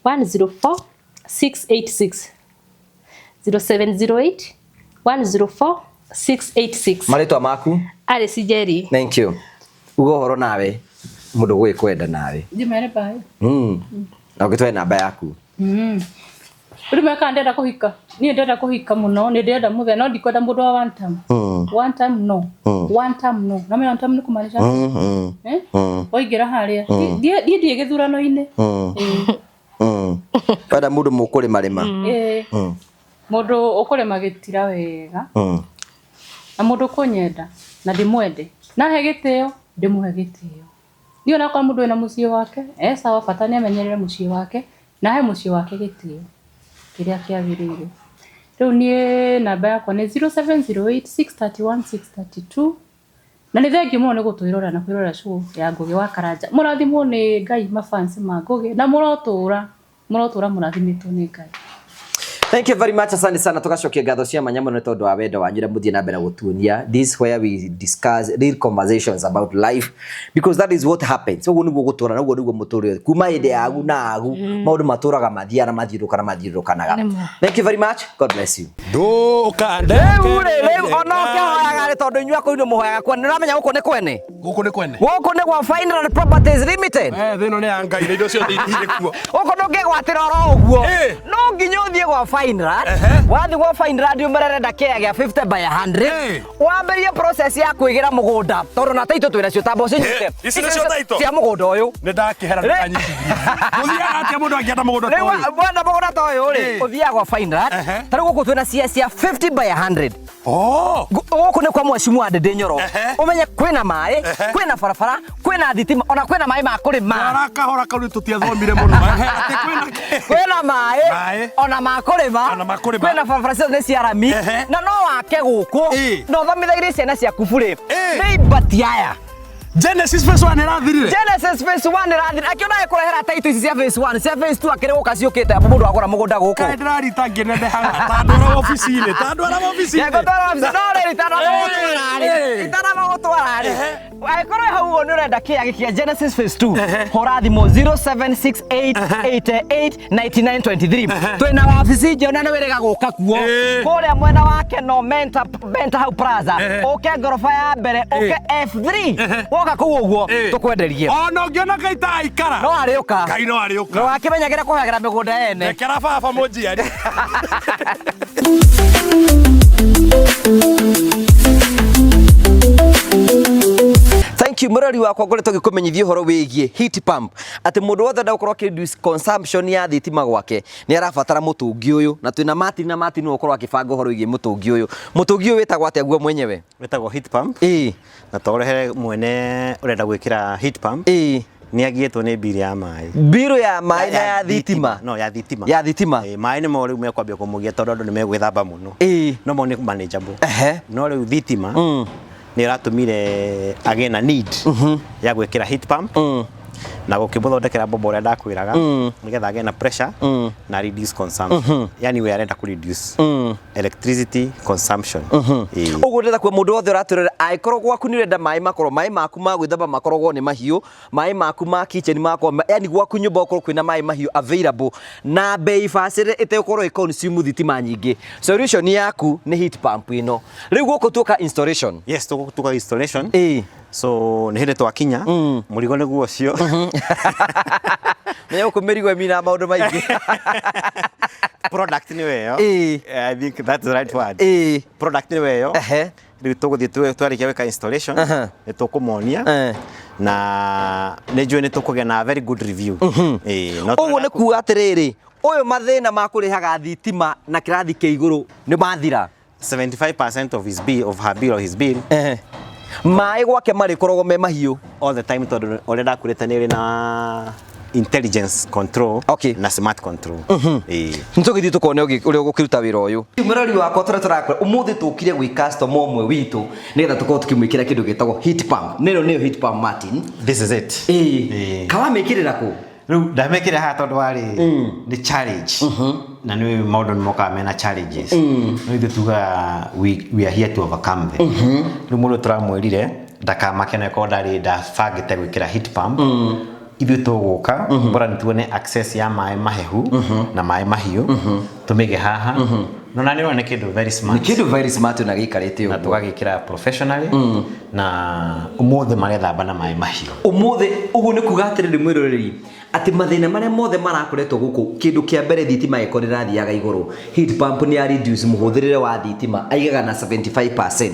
104 686 0708 104 686. Marĩtwa maku? Alice Jerry. Thank you. Ugo horo nawe mundu gwikwenda nawe. Ndimere bai. Na ũgĩtwaye namba yaku. Rĩmwe ka ndenda kũhika. Niĩ ndenda kũhika mũno, nĩ ndenda mũthenya no ndikwenda mũndũ wa one time. One time no. One time no. Na mimi one time nĩ kumaanisha. Oingĩra harĩa. Ndiĩ gĩthurano-inĩ. Pada mũndũ mũkũrĩma rĩma. Mũndũ ũkũrĩma gĩtira wega. Na mũndũ kũnyenda na ndĩmwende. Na he gĩtĩo, ndĩmũhe gĩtĩo. Niĩ ona kwa mũndũ wĩna mũciĩ wake, sawa bata nĩ amenyerere mũciĩ wake, na he mũciĩ wake gĩtĩo. Kĩrĩa kĩagĩrĩire. Rĩu niĩ namba yakwa nĩ 0708 631 632. Na nĩ thengiũ mũno nĩ gũtwĩrora na kwĩrora show ya Ngũgĩ wa Karanja. Mũrathimwo nĩ Ngai mafans ma Ngũgĩ na mũrotũra mũrathimĩtwo nĩ Ngai. Thank you very much. Asante sana. Tugacokia ngatho cia manyamo nĩ tondũ wa wendo wanyu na muthie na mbere gũtuonia. This where we discuss real conversations about life because that is what happens. Ũguo nĩguo gũtũra, ũguo nĩguo mũtũrĩre. Kuma hĩndĩ yagu na agu maũndũ matũraga mathiaga mathiũrũkanaga. Thank you very much. God bless you. Ndũkande. Rĩu ona ũkĩhoyaga rĩ tondũ inyuĩ akũinũ mũhoyaga kwene. Nĩũramenya gũkũ nĩ kwene? Gũkũ nĩ kwene. Gũkũ nĩ gwa Final Properties Limited. Thĩno nĩ ya Ngai na indo ciothe irĩ kuo. Gũkũ ndũngĩgwatĩra oro ũguo. No nginya ũthiĩ gwa Final. Wathi gwa Final ndĩũmererenda kĩaya gĩa 50 by 100. Wambĩrĩrie process ya kwĩgĩra mũgũnda. Tondũ na taito twĩna cio tambo cinyite. Ici nĩcio taito. Cia mũgũnda ũyũ. Nĩ ndakĩhera ndakanyitithia. Mũthiaga atĩa mũndũ angĩenda mũgũnda ta ũyũ? Wenda mũgũnda ta ũyũ rĩ, ũthiaga gwa Final. Tarĩu gũkũ twĩna cia 50 by 100. Gũkũ nĩ kwa Mheshimiwa wa Ndĩndĩ Nyoro. Ũmenye kwĩna maĩ, kwĩna barabara, kwĩna thitima, ona kwĩna maĩ ma kũrĩma. Arakahora kau nĩ tũtiathomire mũno. Atĩ kwĩna maĩ, ona ma kũrĩma, kwĩna barabara ciothe nĩ cia rami, na no wake gũkũ, na ũthomithagĩrie ciana ciaku burĩ. Nĩ ibati aya. Genesis phase 1 ĩrathirire. Genesis phase 1 ĩrathirire. Akiona ekũrehera taito ici cia phase 1, cia phase 2 akĩrĩ gũka ciũkĩte mũndũ agũra mũgũnda gũkũ. Kaĩ ndĩrarita ngĩnende haha. Tandũra ofici-inĩ. Yegũtwara ofici. No rĩ itana gũtwara rĩ. Angĩkorwo hau ũguo nĩ ũrenda kĩaya gĩkĩa Genesis phase 2. Hũra thimũ 0768889923. Twĩna wabici njona nĩ wĩrĩga gũka kuo. Kũrĩa mwena wake no Menta hau Plaza. Ũke ngoroba ya mbere, ũke F3. Woka kũu ũguo tũkwenderie. Ona ũngĩona Ngai ta aikara. No arĩũka. Ngai no arĩũka. No akĩmenyagĩra kũhagĩra mĩgũnda yene. Rekera baba mũnjiari. Thank you murari wakwa ngoretwo ngĩkũmenyithia ũhoro wĩgiĩ heat pump atĩ mũndũ wothe ndakorwo reduce consumption ya thitima gwake nĩ arabatara mũtũngi ũyũ na twĩna Martin ũkorwo akĩbanga ũhoro wĩgiĩ mũtũngi ũyũ wĩtagwo atĩa guo mwenyewe? Wĩtagwo heat pump. Na tũrehe mwene ũrenda gwĩkĩra heat pump. Nĩ agĩtwo nĩ bill ya maĩ. Bill ya maĩ na ya thitima. No ya thitima. Ya thitima. Maĩ nĩ mo rĩu mekwambia kũmũgia tondũ andũ nĩ megwĩthamba mũno. No mo nĩ manageable. No rĩu thitima nĩ ratũmire agĩe na need ya gwĩkĩra heat pump na gũkĩmũthondekera bomba ũrĩa ndakwĩraga nĩgetha agĩe na pressure na reduce consumption. Yani we arenda ku reduce electricity consumption. Ũguo ndĩrenda kuo mũndũ wothe ũratũrera angĩkorwo gwaku nĩ ũrenda maĩ maku ma gwĩthamba makoragwo nĩ mahiũ, maĩ maku ma kitchen makorwo yani gwaku nyũmba ũkorwo kwĩna maĩ mahiũ available na bei bacĩrĩre ĩtegũkorwo ĩconsume thitima nyingĩ. Solution yaku nĩ heat pump ĩno. Rĩu gũkũ tuoka installation. Yes, tuoka installation. So nĩ hĩndĩ twakinya mũrigo nĩguo ũcio. Nĩ ũkũmĩrigo mina maũndũ maingĩ. Product nĩ weyo. I think that's the right word. Product nĩ weyo. Rĩu tũgũthiĩ twarĩkia wĩka installation nĩ tũkũmonia na nĩ njũĩ nĩ tũkũgĩa na very good review. Ũguo nĩ kuuga atĩrĩrĩ ũyũ mathĩna ma kũrĩhaga thitima na kĩrathi kĩa igũrũ nĩ mathira. 75% of her bill or his bill. Maĩ gwake marĩkoragwo me mahiũ all the time tondũ ũrĩa ndakwĩrĩte nĩ ũrĩ na intelligence control na smart control. Nĩtũgĩthiĩ tũkone ũrĩa ũgũkĩruta wĩra ũyũ. Mũrori wakwa tũrakora ũmũthĩ tũkire gwĩ customer ũmwe witũ nĩgetha tũkorwo tũkĩmwĩkĩra kĩndũ gĩtagwo heat pump. Nĩyo heat pump Martin. This is it. Kawamĩkĩrĩra kũ? Rĩu ndamĩkĩra haha tondũ warĩ nĩ challenge na nĩ maũndũ nĩmokaga mena challenges. No ithuĩ tugaga we are here to overcome them. Rĩu mũndũ tũramwĩrire ndakamake no ko ndari ndabangite gwikira heat pump ithu tuguka bora nituone access ya maĩ mahehu na maĩ mahiũ tumige haha no na nĩ kindu very smart kindu very smart na gikarite na tugagikira professionally na umothe marethamba na maĩ mahiũ umothe ugu nĩ kuga atiriri mwiroreri ati mathina maria mothe marakoretwo guku kindu kia mbere thitima iko rirathiaga iguru heat pump ni ya reduce muhuthirire wa thitima aigaga na 75%.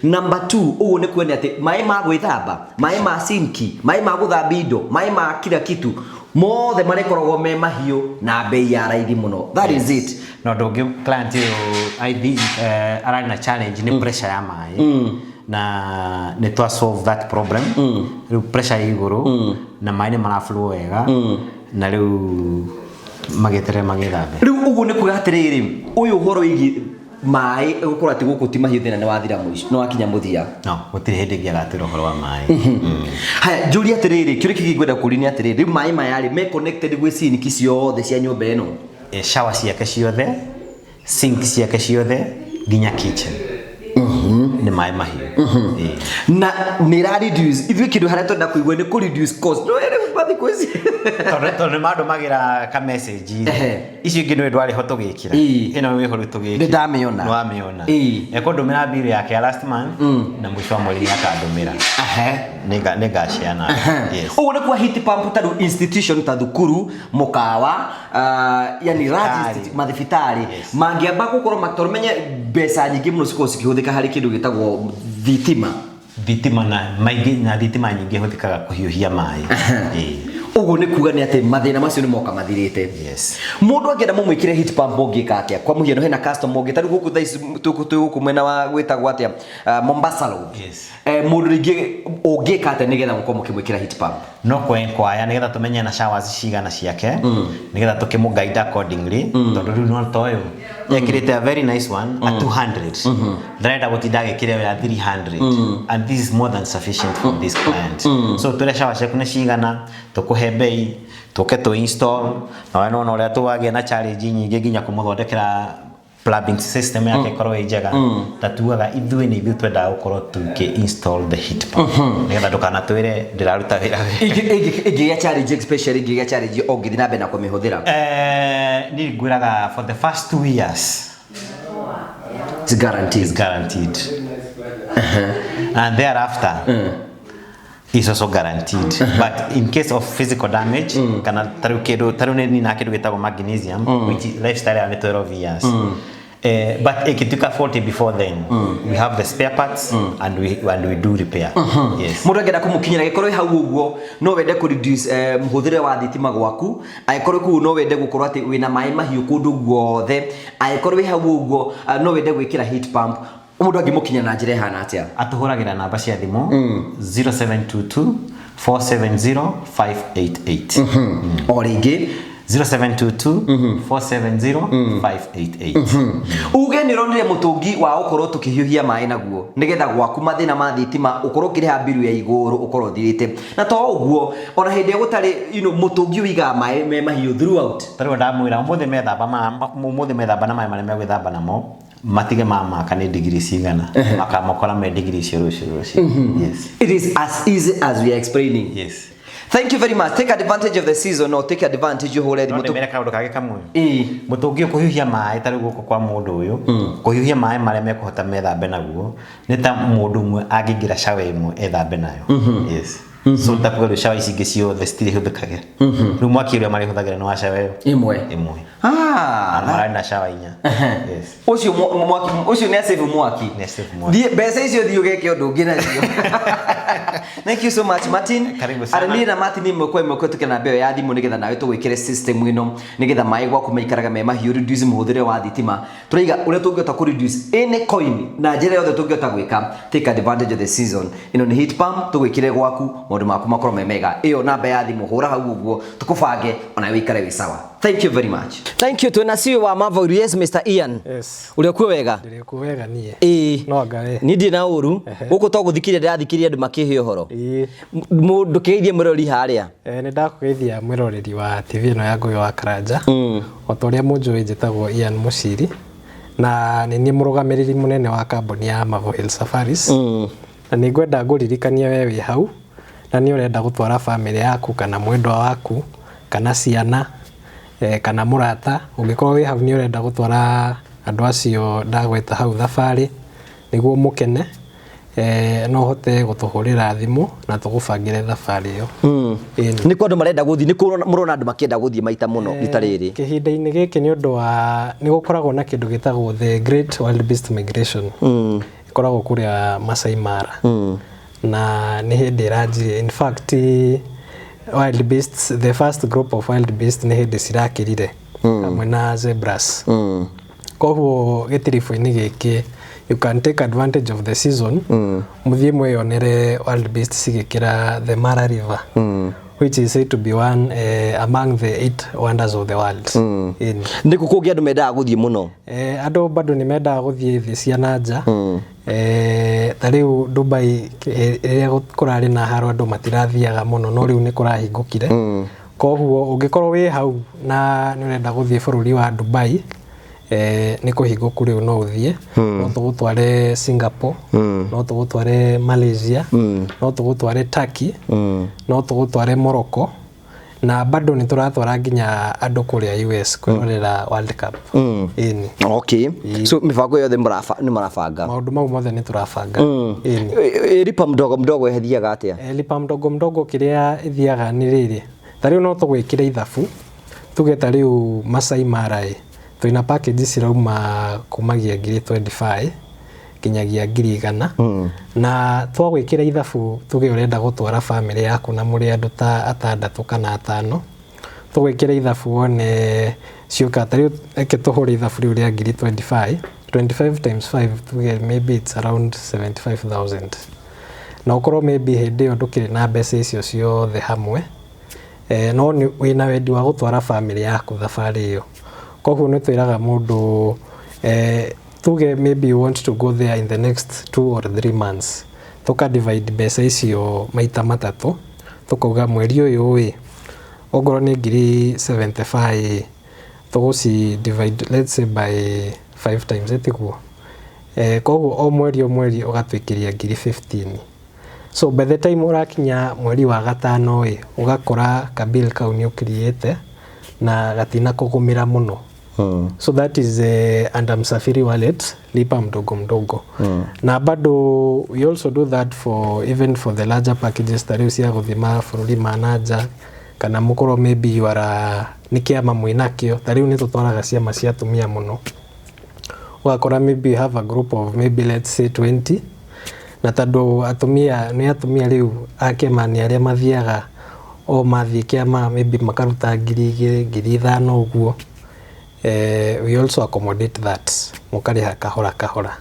Number 2 ugu ni kuone ati maĩ ma gwithamba maĩ ma sinki maĩ ma guthamba indo maĩ ma kila kitu mothe marekoragwo me mahiũ na bei ya raithi muno. That is it. No ndungi client I think arari na challenge ni pressure ya maĩ na ne to solve that problem riu pressure iguru na maĩ maraflow wega na riu magetere magithambe riu ugu ni kugatiriri uyu uhoro igi maĩ gukora ati guku ti mahiũ thina ni wathira muico no wakinya muthia no gutiri hindi ngiagatira uhoro wa maĩ haya Julia atiriri kiri kigwenda kurini atiriri riu maĩ mayari me connected gwi sink ciothe cia nyumba ino shower ciake ciothe sink ciake ciothe ginya kitchen ni maĩ mahiũ na ni ra reduce ithu kindu haria twenda kuigwa ni ku reduce cost no ere bathi kwezi tondu mando magira ka message icio ingi no ndwari ho tugikira ino wi horu tugikira ndamiona no amiona eko ndumira bill yake ya last month na mwisho wa mwezi akandumira nega ciana yes ugu ni kwa heat pump taru institution ta thukuru mukawa yani large mathibitari mangiamba gukorwo matormenye mbeca nyingi muno ciko cikihuthika hari kindu gitagwo thitima na maigi na thitima nyingi huthikaga kuhiuhia maĩ ugu ni kuga ni ati mathina macio ni moka mathirite yes mundu angenda mumwikire heat pump ungika atia kwa muhiano hena customer ungita riu guku thaici tuku mwena wa gwitagwo atia Mombasa road yes mundu ringi ungika atia nigetha muko mukimwikira heat pump no kwaya nigetha tumenye na showers cigana ciake nigetha tukimuguide accordingly tondu riu no toyo ekirite a very nice one at 200 ndrenda gutinda gikire ya 300 and this is more than sufficient for this client so tule shower ciaku ni cigana tukuhe bei tuke to install na wana no ria tuwagia na challenge nyingi ginya kumuthondekera plumbing system yake korwo njega tatuaga ithuĩ ni ithuĩ twenda gukorwo tuki install the heat pump nigetha ndukana twire ndiraruta wira ingi ya challenge especially ingi ya challenge ongithi na bena kumihũthĩra ni ngwiraga for the first 2 years it's guaranteed and thereafter is also guaranteed but in case of physical damage kana taru ni na kidu gitagwo magnesium which lifestyle ya 12 years but ikituka 40 before then we have the spare parts and we do repair yes mundu angenda kumukinyira gikorwo hau uguo no wende ku reduce muhuthire wa thitima gwaku aikorwo ku no wende gukorwo ati wina maĩ mahiũ kundu guothe aikorwo hau uguo no wende gwikira heat pump mundu angimukinya na njira hana atia atuhuragira namba cia thimu 0722 470 588 o ringi 0722 470 588 uge ni ronire mutungi wa ukorwo tukihiuhia maĩ naguo nigetha gwaku mathina ma thitima ukorwo kiriha biru ya iguru ukorwo thirite na to uguo ona hindi gutari mutungi wiga maĩ me mahiũ throughout tari ndamwira umuthe methamba na maĩ marĩa megwithamba namo matige maka ni degree cigana makamokora me degree cio rucio yes it is as easy as we are explaining yes thank you very much take advantage of the season or take advantage of already mutu mereka ndo kage kamwe mutungi kuhiuhia maĩ tari guko kwa mundu uyu kuhiuhia maĩ marĩa mekuhota methambe naguo ni ta mundu mwe angingira shawa imwe ethambe nayo yes so takwero shawa icingi ciothe stili huthikage riu mwaki uria mari huthagira no shawa imwe marari na shawa inya yes ucio mwaki ucio ni save mwaki mbeca icio thiu geke undu ngina cio thank you so much Martin arani na Martin ni mwe tukena mbeo ya thimu nigetha nawe tugwikire system ino nigetha maĩ gwaku maikaraga me mahiũ reduce muhuthire wa thitima turaiga uria tungihota ku reduce any coin na njira yothe tungihota gwika take advantage of the season ino ni heat pump tugwikire gwaku maundu maku makorwo me mega iyo namba ya thimu hura hau uguo tukubange ona wikare wi sawa thank you very much thank you twena CEO wa Marvel yes Mr Ian yes uri ku wega ndiri ku wega nie no ngare ni ndi na uru guku to guthikiria ndathikiria andu makihio horo mundu keithie mwirori haria ni ndakugeithia mwiroreri wa TV no ya Nguyo wa Karanja otoria munjui njitagwo Ian Muciri na ni murugamiriri munene wa kambuni ya Marvel Safaris na nĩ ngwenda ngũririkania we wĩ hau na nĩ ũrenda gũtwara famĩlĩ yaku kana mwendwa waku kana ciana kana mũrata ũngĩkorwo wĩ hau nĩ ũrenda gũtwara andũ acio ndagweta hau thabarĩ nĩguo mũkene no hote gũtũhũrĩra thimũ na tũgũbangĩre thabarĩ ĩyo. Nĩ kwa andũ marenda gũthiĩ, nĩ mũrona andũ makĩenda gũthiĩ maita mũno rita rĩrĩ? Kĩhinda-inĩ gĩkĩ nĩ ũndũ wa nĩ gũkoragwo na kĩndũ gĩtagwo the Great Wildebeest Migration ĩkoragwo kũrĩa Masai Mara na nĩ hĩndĩ ĩranjire. In fact wildebeests, the first group of wildebeests nĩ hĩndĩ cirakĩrire hamwe na zebras. Koguo gĩtiribũ-inĩ gĩkĩ you can take advantage of the season muthie mweyonere wildebeest cigĩkĩra the Mara River which is said to be one among the 8 wonders of the world. Nĩ kũkũngĩ andũ mendaga gũthiĩ mũno? Andũ bado nĩ mendaga gũthiĩ thĩ cia nanja. Ta rĩu Dubai rĩrĩa kũrarĩ na haro andũ matirathiaga mũno no rĩu nĩ kũrahingũkire. Koguo ũngĩkorwo wĩ hau na nĩ ũrenda gũthiĩ bũrũri wa Dubai nĩ kũhingũku rĩu no ũthiĩ. No tũgũtware Singapore, no tũgũtware Malaysia, no tũgũtware Turkey, no tũgũtware Morocco na bado nĩ tũratwara nginya andũ kũrĩa US kwĩrorera World Cup. Okay. So mĩbango yothe nĩ marabanga? Maũndũ mau mothe nĩ tũrabanga. Lipa mdogo mdogo ĩthiaga atĩa? Lipa mdogo mdogo kĩrĩa ĩthiaga nĩ rĩrĩ. Ta rĩu no tũgwĩkĩra ithabu tuge ta rĩu Masai Mara twina package cirauma kumagia 25 kinyagia 100 na twagwĩkĩra ithabu tuge ũrenda gũtwara family yaku na mũrĩ andũ ta 6 kana 5 tũgwĩkĩra ithabu one cioka ta rĩu eke tũhũre ithabu rĩu rĩa 25 times 5 tuge maybe it's around 75,000 na ũkorwo maybe hĩndĩ ĩyo ndũkĩrĩ na mbeca icio ciothe hamwe no wĩna wendi wa gũtwara family yaku thabarĩ ĩyo. Koguo nĩ twĩraga mũndũ tuge maybe you want to go there in the next 2 or 3 months tuka divide mbeca icio maita matatũ tukauga mweri ũyũ ongorwo nĩ 75 tũgũci divide let's say by 5 times etiguo koguo o mweri ũgatwĩkĩria 15. So by the time ũrakinya mweri wa gatano ũgakora kabill kau nĩ ũkiriĩte na gatina kũgũmĩra mũno. So that is under Msafiri wallet, lipa mdogo mdogo. Na bado we also do that for even for the larger packages that you see gũthima bũrũri ma nanja kana mũkorwo maybe you are nĩ kĩama mwĩnakĩo ta rĩu nĩ tũtwaraga ciama cia atumia mũno. Ũgakora maybe you have a group of maybe let's say 20 na tondũ atumia nĩ atumia rĩu akĩama nĩ arĩa mathiaga o mathiĩ kĩama maybe makaruta 2,000 2,500 ũguo. We also accommodate that mũkarĩha kahora.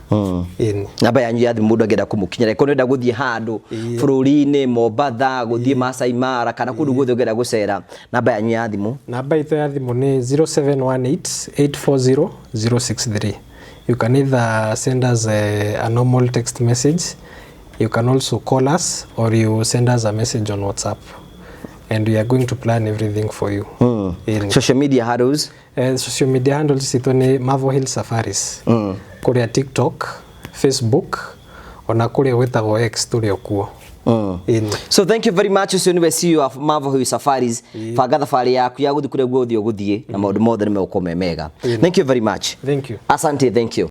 Namba yanyu ya thimũ mũndũ angĩenda kũmũkinyĩra ko nĩenda gũthiĩ handũ bũrũri-inĩ Mombatha gũthiĩ Masai Mara kana kũndũ guothe ũngĩenda gũcera, namba yanyu ya thimũ? Namba itũ ya thimũ nĩ 0718840063. You can either send us a normal text message, you can also call us or you send us a message on WhatsApp and we are going to plan everything for you. Social media handles? Social media handles ito ni Mavo Hill Safaris. Kuria TikTok, Facebook, ona kuria wetagwo X tuli okuo. So thank you very much. Ucio niwe CEO of Mavo Hill Safaris. Banga thabarĩ yaku ya gũthiĩ kũrĩa guothe ũgũthiĩ na maũndũ mothe nĩ megũkorwo me mega. Thank you very much. Thank you. Asante, thank you.